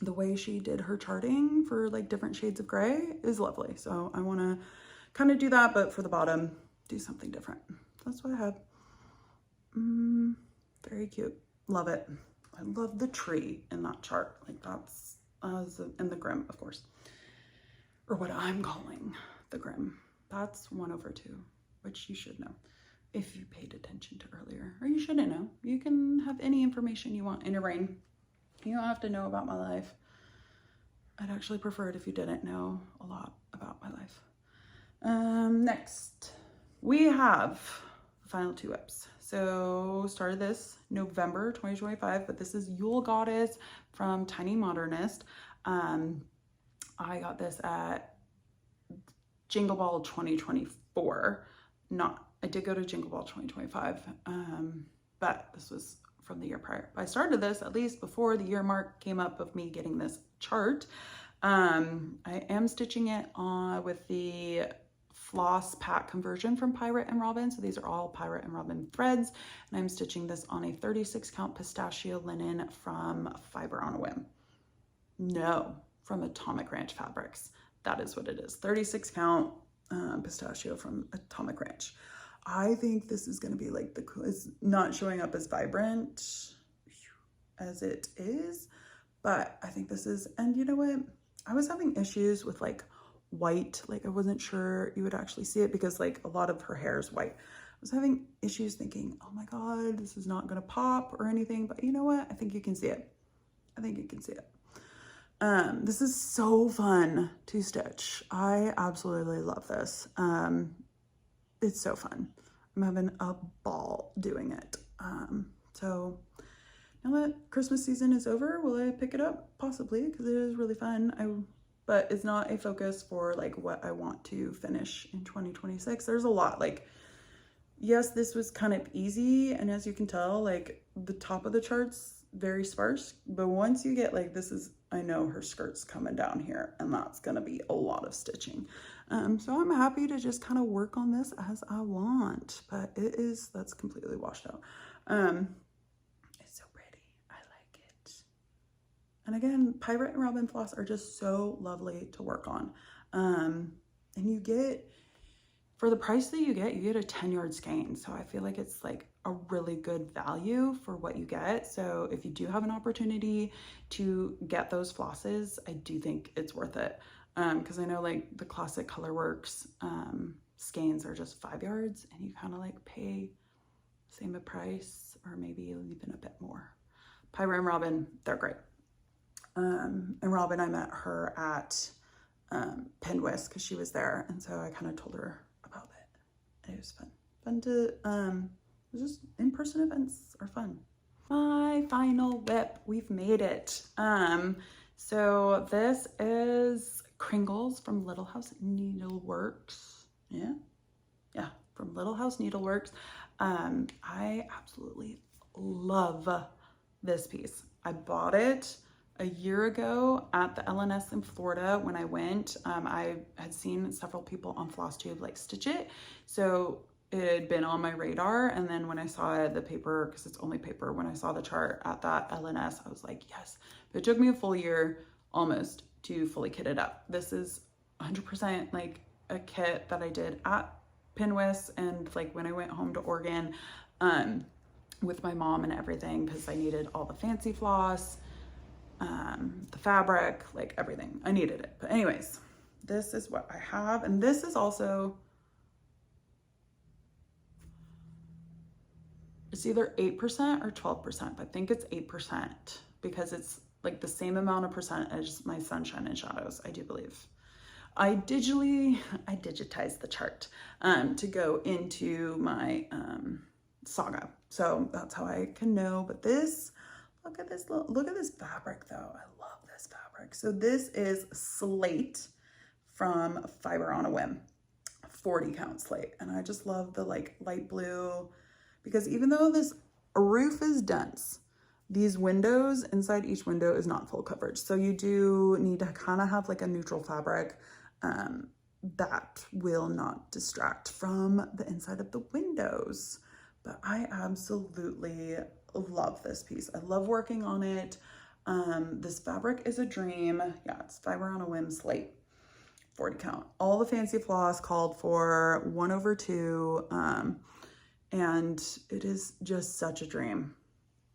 the way she did her charting for like different shades of gray is lovely. So I want to kind of do that, but for the bottom, do something different. That's what I have. Very cute. Love it. I love the tree in that chart. Like that's, in the Grim, of course. Or what I'm calling the Grim. That's 1/2, which you should know if you paid attention to earlier. Or you shouldn't know. You can have any information you want in your brain. You don't have to know about my life. I'd actually prefer it if you didn't know a lot about my life. Next, we have the final 2 WIPs. So started this November 2025, but this is Yule Goddess from Tiny Modernist. I got this at Jingle Ball 2024. I did go to Jingle Ball 2025, but this was from the year prior. I started this at least before the year mark came up of me getting this chart. I am stitching it on with the floss pack conversion from Pirate and Robin. So these are all Pirate and Robin threads, and I'm stitching this on a 36 count pistachio linen from Fiber on a Whim. No, from Atomic Ranch Fabrics. That is what it is. 36 count pistachio from Atomic Ranch. I think this is going to be like it's not showing up as vibrant as it is, but I think this is, and you know what? I was having issues with like white, like I wasn't sure you would actually see it because like a lot of her hair is white. I was having issues thinking, oh my God, this is not going to pop or anything, but you know what? I think you can see it. I think you can see it. This is so fun to stitch. I absolutely love this. It's so fun. I'm having a ball doing it. So now that Christmas season is over, will I pick it up? Possibly, because it is really fun. But it's not a focus for like what I want to finish in 2026. There's a lot, like, yes, this was kind of easy. And as you can tell, like the top of the chart's very sparse, but once you get like, I know her skirt's coming down here and that's going to be a lot of stitching. So I'm happy to just kind of work on this as I want, but that's completely washed out. It's so pretty. I like it. And again, Pirate and Robin floss are just so lovely to work on. And you get, for the price that you get a 10-yard skein. So I feel like it's like a really good value for what you get. So if you do have an opportunity to get those flosses, I do think it's worth it. Because I know like the classic Colorworks skeins are just 5 yards and you kind of like pay same a price or maybe even a bit more. Pirate and Robin, they're great. And Robin, I met her at Pinwist because she was there, and so I kind of told her about it. And it was fun to just in-person events are fun. My final WIP, we've made it. So this is Kringles from Little House Needleworks. Yeah, from Little House Needleworks. I absolutely love this piece. I bought it a year ago at the LNS in Florida when I went. I had seen several people on Flosstube like stitch it, so it had been on my radar. And then when I saw the paper, because it's only paper, when I saw the chart at that LNS, I was like, yes. But it took me a full year almost to fully kit it up. This is 100% like a kit that I did at Pinwist and like when I went home to Oregon with my mom and everything, because I needed all the fancy floss, the fabric, like everything. I needed it. But anyways, this is what I have. And this is also, it's either 8% or 12%, but I think it's 8% because it's like the same amount of percent as my Sunshine and Shadows, I do believe. I digitized the chart to go into my Saga. So that's how I can know. But this, look at this fabric though. I love this fabric. So this is Slate from Fiber on a Whim, 40 count slate. And I just love the like light blue, because even though this roof is dense, these windows, inside each window is not full coverage. So you do need to kind of have like a neutral fabric that will not distract from the inside of the windows. But I absolutely love this piece. I love working on it. This fabric is a dream. Yeah, it's Fiber on a Whim slate, 40 count. All the fancy floss called for 1/2. And it is just such a dream.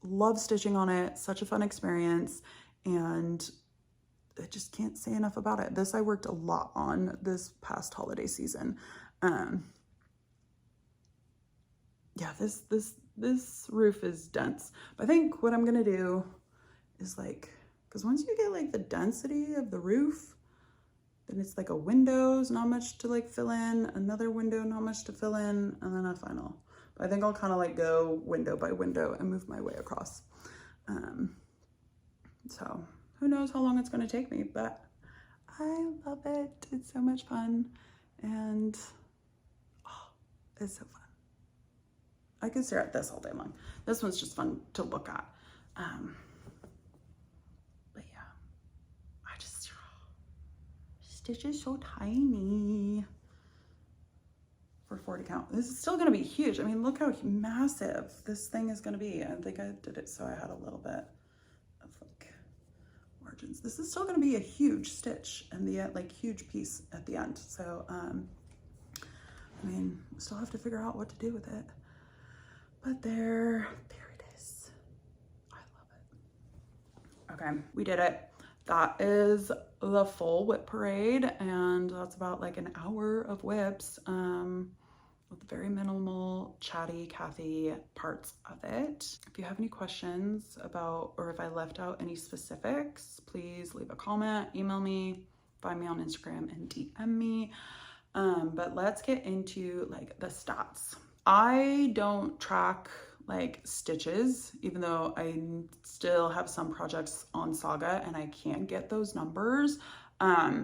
Love stitching on it, such a fun experience, and I just can't say enough about it. This I worked a lot on this past holiday season. Yeah, this roof is dense. But I think what I'm gonna do is like, because once you get like the density of the roof, then it's like a windows, not much to like fill in, another window, not much to fill in, and then a final. But I think I'll kind of like go window by window and move my way across. So who knows how long it's going to take me, but I love it. It's so much fun, and oh, it's so fun. I could stare at this all day long. This one's just fun to look at. But yeah, I just, stitch is so tiny. For 40 count. This is still going to be huge. I mean, look how massive this thing is going to be. I think I did it so I had a little bit of like margins. This is still going to be a huge stitch and the like huge piece at the end. So, I mean, still have to figure out what to do with it. But there it is. I love it. Okay, we did it. That is the full WIP parade, and that's about like an hour of WIPs with very minimal chatty Cathy parts of it. If you have any questions about, or if I left out any specifics, please leave a comment, email me, find me on Instagram and DM me. But let's get into like the stats. I don't track like stitches, even though I still have some projects on Saga and I can't get those numbers.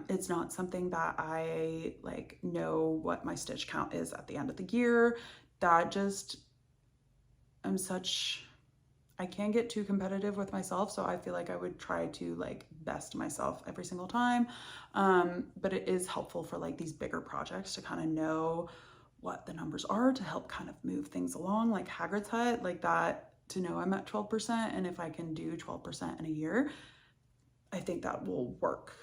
It's not something that I like know what my stitch count is at the end of the year. That just, I can't get too competitive with myself. So I feel like I would try to like best myself every single time. But it is helpful for like these bigger projects to kind of know what the numbers are to help kind of move things along, like Hagrid's Hut, like that, to know I'm at 12%. And if I can do 12% in a year, I think that will work,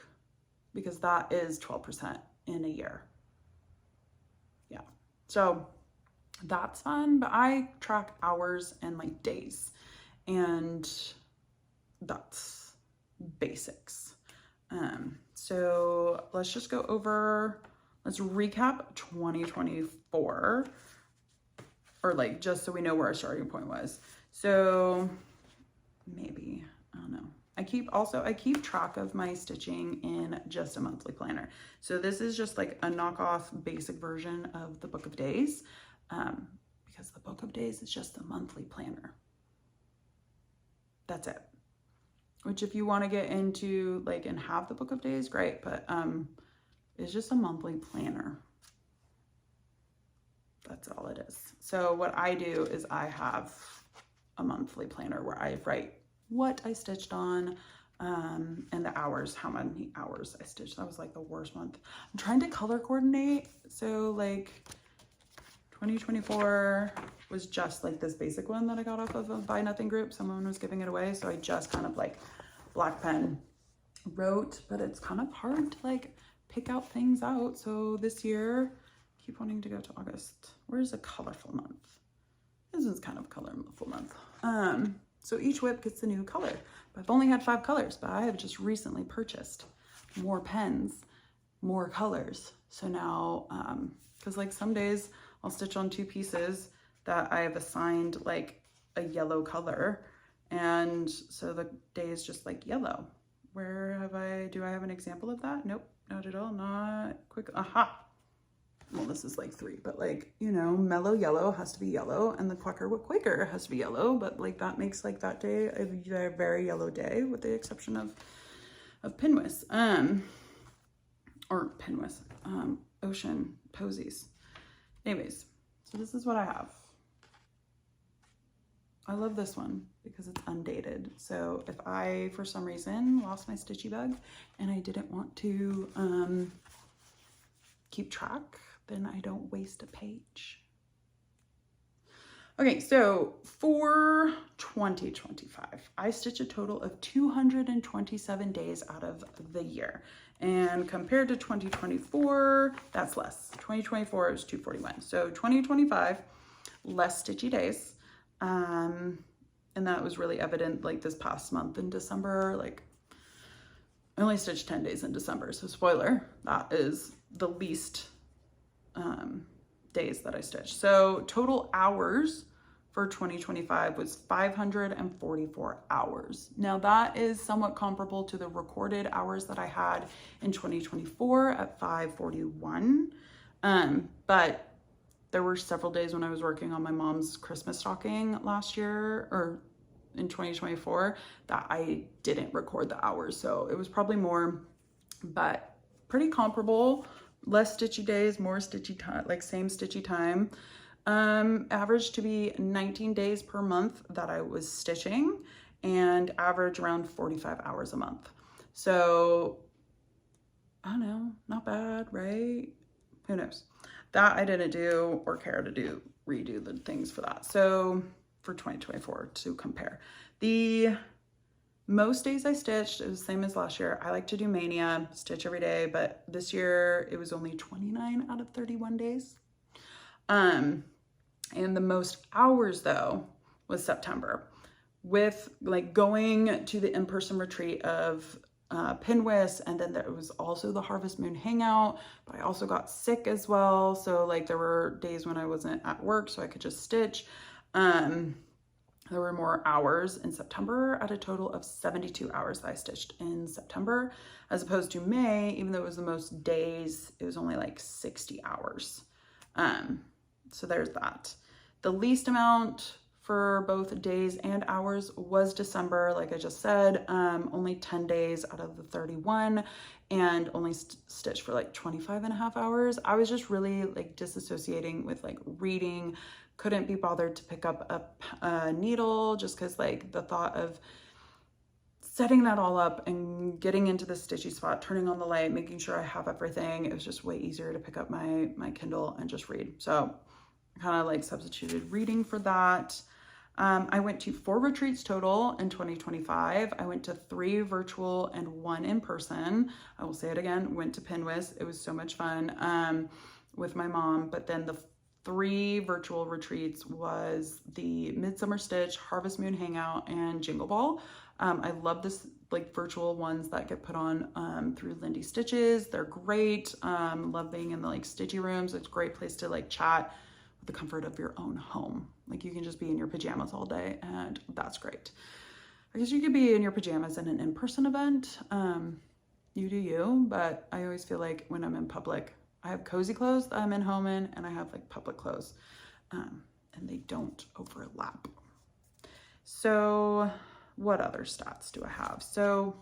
because that is 12% in a year. Yeah, so that's fun. But I track hours and like days, and that's basics. So let's just go over, let's recap 2024, or like just so we know where our starting point was. So maybe, I don't know. I keep track of my stitching in just a monthly planner. So this is just like a knockoff basic version of the Book of Days, because the Book of Days is just a monthly planner. That's it. Which if you want to get into like and have the Book of Days, great, but it's just a monthly planner. That's all it is. So what I do is I have a monthly planner where I write what I stitched on, and the hours, how many hours I stitched. That was like the worst month. I'm trying to color coordinate. So like 2024 was just like this basic one that I got off of a Buy Nothing group. Someone was giving it away. So I just kind of like black pen wrote, but it's kind of hard to like pick out things out. So this year, I keep wanting to go to August. Where's a colorful month? This is kind of a colorful month. So each WIP gets a new color. But I've only had 5 colors, but I have just recently purchased more pens, more colors. So now, because like some days I'll stitch on 2 pieces that I have assigned like a yellow color. And so the day is just like yellow. Do I have an example of that? Nope, not at all, not quick. Aha, well, this is like 3, but like, you know, Mellow Yellow has to be yellow, and the Quacker with Quaker has to be yellow, but like that makes like that day a very yellow day, with the exception of Pinwis, or Pinwis, Ocean Posies. Anyways, so this is what I have. I love this one because it's undated. So if I, for some reason, lost my stitchy bug and I didn't want to keep track, then I don't waste a page. Okay, so for 2025, I stitched a total of 227 days out of the year. And compared to 2024, that's less. 2024 is 241. So 2025, less stitchy days. And that was really evident like this past month in December. Like, I only stitched 10 days in December. So spoiler, that is the least days that I stitched. So total hours for 2025 was 544 hours. Now that is somewhat comparable to the recorded hours that I had in 2024 at 541. But there were several days when I was working on my mom's Christmas stocking last year, or in 2024, that I didn't record the hours. So it was probably more, but pretty comparable. Less stitchy days, more stitchy time, like same stitchy time. Average to be 19 days per month that I was stitching, and average around 45 hours a month. So I don't know, not bad, right? Who knows? That I didn't do or care to redo the things for that. So for 2024 to compare, the most days I stitched, it was the same as last year. I like to do Mania, stitch every day, but this year it was only 29 out of 31 days. And the most hours though was September, with like going to the in-person retreat of Pinwis, and then there was also the Harvest Moon Hangout, but I also got sick as well. So like there were days when I wasn't at work, so I could just stitch. There were more hours in September, at a total of 72 hours that I stitched in September, as opposed to May, even though it was the most days, it was only like 60 hours. So there's that. The least amount for both days and hours was December, like I just said, only 10 days out of the 31, and only stitched for like 25.5 hours. I was just really like disassociating with like reading, couldn't be bothered to pick up a needle, just because like the thought of setting that all up and getting into the stitchy spot, turning on the light, making sure I have everything, it was just way easier to pick up my Kindle and just read. So I kind of like substituted reading for that. I went to 4 retreats total in 2025. I went to 3 virtual and 1 in person. I will say it again, went to Pinwis. It was so much fun with my mom. But then the 3 virtual retreats was the Midsummer Stitch, Harvest Moon Hangout, and Jingle Ball. I love this like virtual ones that get put on through Lindy Stitches. They're great. Love being in the like stitchy rooms. It's a great place to like chat with the comfort of your own home. Like you can just be in your pajamas all day, and that's great. I guess you could be in your pajamas in an in-person event. You do you, but I always feel like when I'm in public, I have cozy clothes that I'm in home in, and I have like public clothes, and they don't overlap. So what other stats do I have? So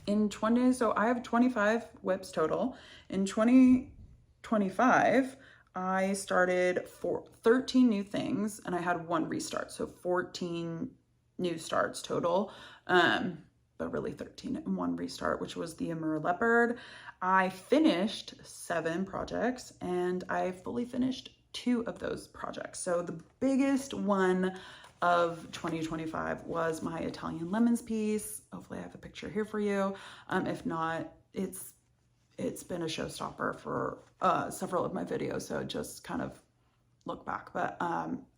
I have 25 WIPs total. In 2025, I started 13 new things, and I had 1 restart. So 14 new starts total, but really 13 and 1 restart, which was the Amur Leopard. I finished 7 projects, and I fully finished 2 of those projects. So the biggest one of 2025 was my Italian Lemons piece. Hopefully I have a picture here for you. If not, it's been a showstopper for several of my videos, so just kind of look back. But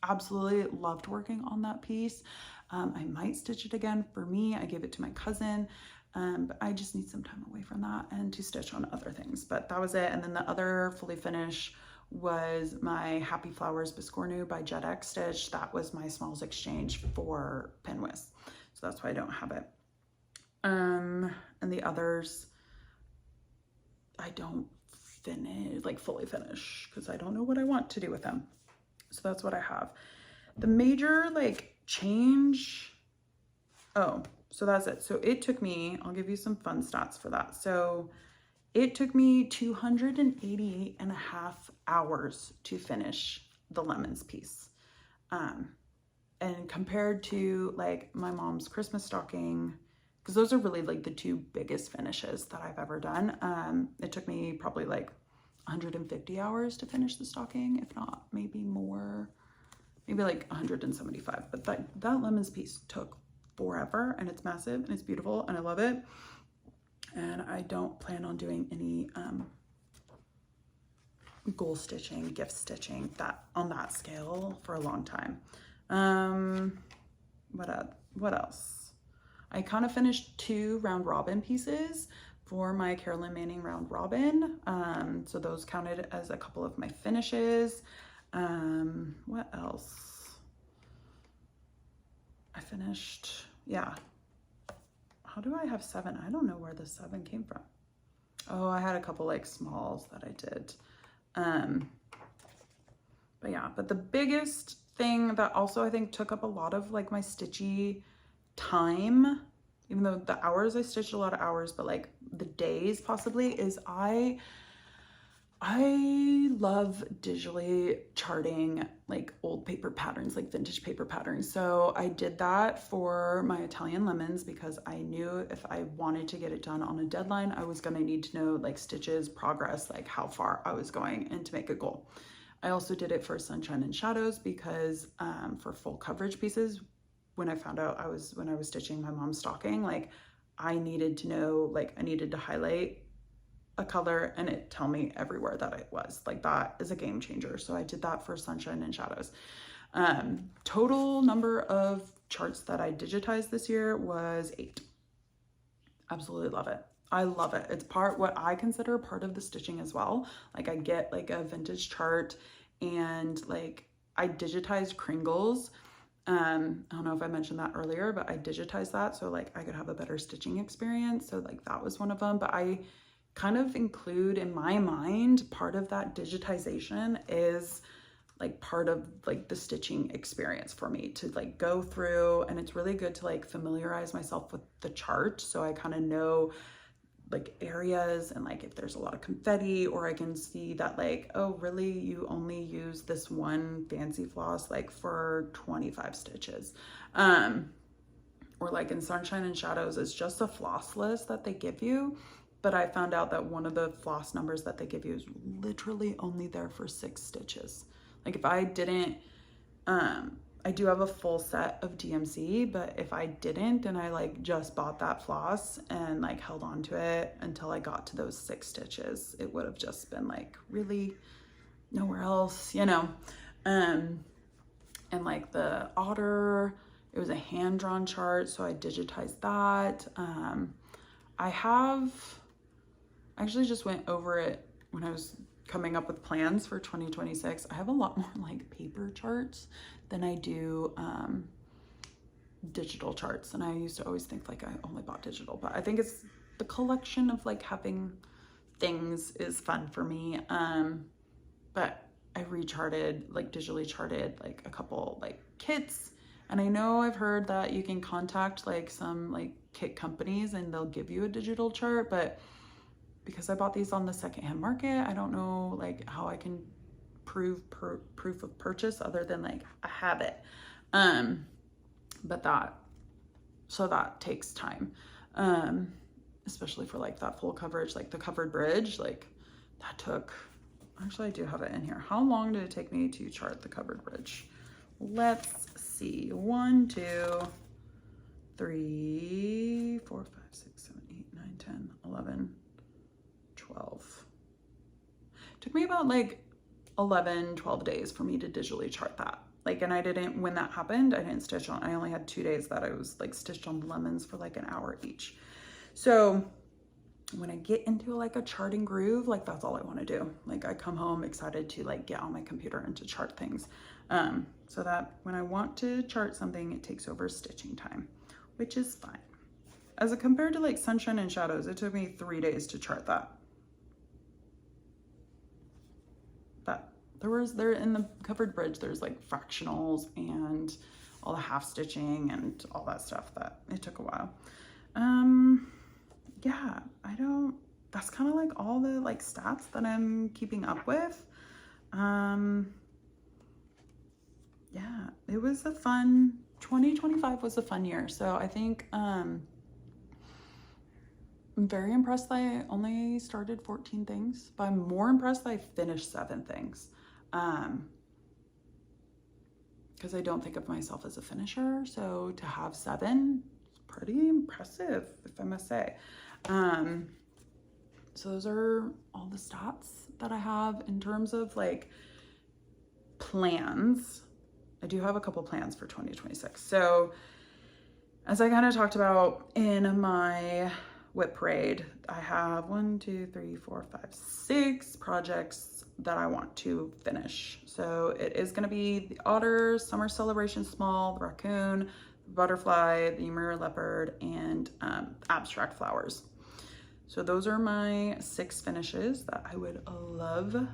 absolutely loved working on that piece. I might stitch it again. For me, I gave it to my cousin, but I just need some time away from that and to stitch on other things. But that was it. And then the other fully finish was my Happy Flowers Biscornu by Jet X stitch. That was my smalls exchange for Pinwis, so that's why I don't have it. And the others, I don't finish, like fully finish, because I don't know what I want to do with them. So that's what I have. The major like change, oh, so that's it. So it took me, I'll give you some fun stats for that. So it took me 288 and a half hours to finish the lemons piece. And compared to like my mom's Christmas stocking, because those are really like the two biggest finishes that I've ever done. It took me probably like 150 hours to finish the stocking, if not maybe more, maybe like 175. But that lemons piece took forever, and it's massive and it's beautiful and I love it. And I don't plan on doing any gold stitching, gift stitching that on that scale for a long time. What else? I kind of finished 2 round robin pieces for my Carolyn Manning round robin. So those counted as a couple of my finishes. What else? I finished, yeah. How do I have 7? I don't know where the 7 came from. Oh, I had a couple like smalls that I did. But yeah, but the biggest thing that also I think took up a lot of like my stitchy time, even though the hours I stitched a lot of hours, but like the days possibly, is I love digitally charting like old paper patterns, like vintage paper patterns. So I did that for my Italian lemons because I knew if I wanted to get it done on a deadline, I was going to need to know like stitches, progress, like how far I was going, and to make a goal. I also did it for sunshine and shadows because for full coverage pieces, when I found out when I was stitching my mom's stocking, like I needed to know, like I needed to highlight a color and it tell me everywhere that it was. Like that is a game changer. So I did that for sunshine and shadows. Total number of charts that I digitized this year was 8. Absolutely love it. I love it. It's what I consider part of the stitching as well. Like I get like a vintage chart and like I digitized Kringles. I don't know if I mentioned that earlier, but I digitized that so like I could have a better stitching experience. So like that was one of them, but I kind of include in my mind, part of that digitization is like part of like the stitching experience for me to like go through, and it's really good to like familiarize myself with the chart so I kind of know like areas and like if there's a lot of confetti, or I can see that like, oh really, you only use this one fancy floss like for 25 stitches. Or like in sunshine and shadows, it's just a floss list that they give you, but I found out that one of the floss numbers that they give you is literally only there for 6 stitches. Like if I didn't, I do have a full set of DMC, but if I didn't and I like just bought that floss and like held on to it until I got to those 6 stitches, it would have just been like really nowhere else, you know? And like the Otter, it was a hand-drawn chart, so I digitized that. I actually just went over it when I was coming up with plans for 2026. I have a lot more like paper charts than I do digital charts, and I used to always think like I only bought digital, but I think it's the collection of like having things is fun for me. But I like digitally charted like a couple like kits, and I know I've heard that you can contact like some like kit companies and they'll give you a digital chart, but because I bought these on the secondhand market, I don't know like how I can proof of purchase other than like I have it. But that takes time, especially for like that full coverage, like the covered bridge, like that took, actually I do have it in here. How long did it take me to chart the covered bridge? Let's see. 1, 2, 3, 4, 5, 6, 7, 8, 9, 10, 11, 12. It took me about like 11, 12 days for me to digitally chart that. Like, and I didn't, when that happened, I didn't stitch on, I only had 2 days that I was like stitched on the lemons for like an hour each. So when I get into like a charting groove, like that's all I want to do. Like I come home excited to like get on my computer and to chart things. So that when I want to chart something, it takes over stitching time, which is fine. As compared to like sunshine and shadows, it took me 3 days to chart that. There in the covered bridge, there's like fractionals and all the half stitching and all that stuff that it took a while. Yeah, that's kind of like all the like stats that I'm keeping up with. Yeah, it was a fun, 2025 was a fun year. So I think, I'm very impressed that I only started 14 things, but I'm more impressed that I finished 7 things. Because I don't think of myself as a finisher. So to have 7 is pretty impressive, if I must say. So those are all the stats that I have in terms of like plans. I do have a couple plans for 2026. So as I kind of talked about in my WIP Parade, I have 6 projects that I want to finish. So it is going to be the Otter, Summer Celebration Small, the Raccoon, the Butterfly, the Amur Leopard, and Abstract Flowers. So those are my 6 finishes that I would love,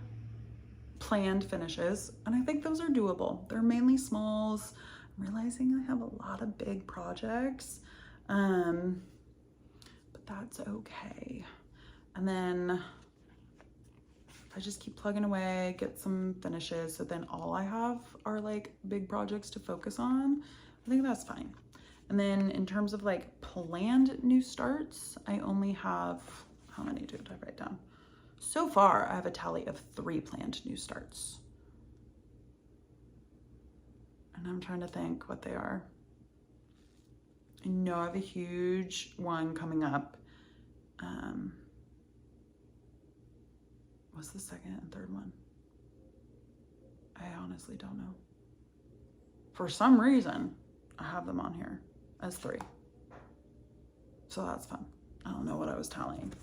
planned finishes, and I think those are doable. They're mainly smalls. I'm realizing I have a lot of big projects, but that's okay. And then if I just keep plugging away, get some finishes, so then all I have are like big projects to focus on, I think that's fine. And then in terms of like planned new starts, I only have, how many did I write down? So far, I have a tally of 3 planned new starts. And I'm trying to think what they are. I know I have a huge one coming up. What's the second and third one? I honestly don't know. For some reason, I have them on here as 3. So that's fun. I don't know what I was tallying.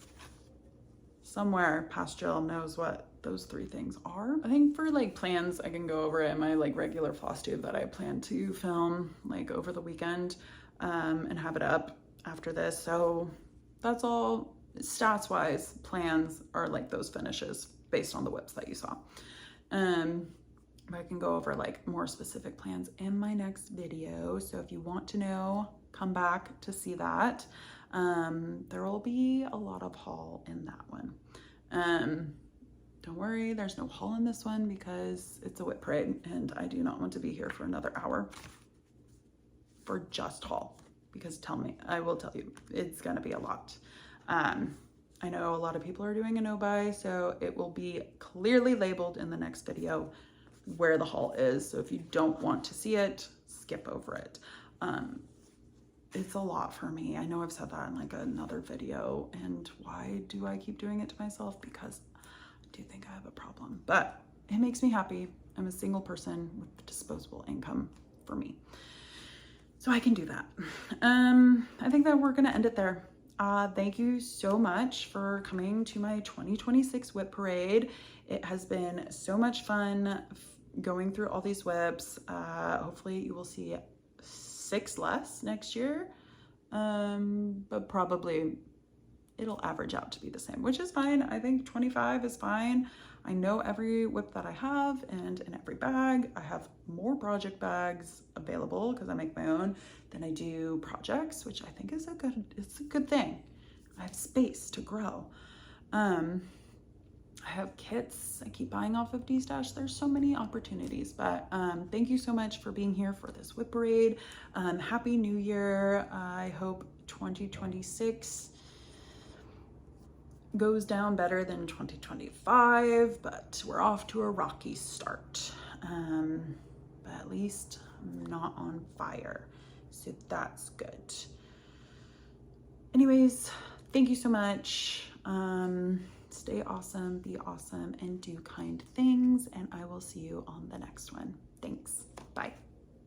Somewhere past Jill knows what those 3 things are. I think for like plans, I can go over it in my like regular Flosstube that I plan to film like over the weekend, and have it up after this. So that's all. Stats wise, plans are like those finishes based on the WIPs that you saw. But I can go over like more specific plans in my next video. So if you want to know, come back to see that. There will be a lot of haul in that one. Don't worry, there's no haul in this one because it's a WIP Parade and I do not want to be here for another hour for just haul, because I will tell you, it's gonna be a lot. I know a lot of people are doing a no buy, so it will be clearly labeled in the next video where the haul is. So if you don't want to see it, skip over it. It's a lot for me. I know I've said that in like another video, and why do I keep doing it to myself? Because I do think I have a problem, but it makes me happy. I'm a single person with disposable income for me, so I can do that. I think that we're gonna end it there. Thank you so much for coming to my 2026 WIP Parade. It has been so much fun going through all these WIPs. Hopefully you will see 6 less next year, but probably it'll average out to be the same, which is fine. I think 25 is fine. I know every WIP that I have, and in every bag, I have more project bags available because I make my own than I do projects, which I think is it's a good thing. I have space to grow. I have kits I keep buying off of D-Stash. There's so many opportunities, but thank you so much for being here for this WIP Parade. Happy New Year. I hope 2026 goes down better than 2025, but we're off to a rocky start. But at least I'm not on fire, so that's good. Anyways, thank you so much. Stay awesome, be awesome, and do kind things, and I will see you on the next one.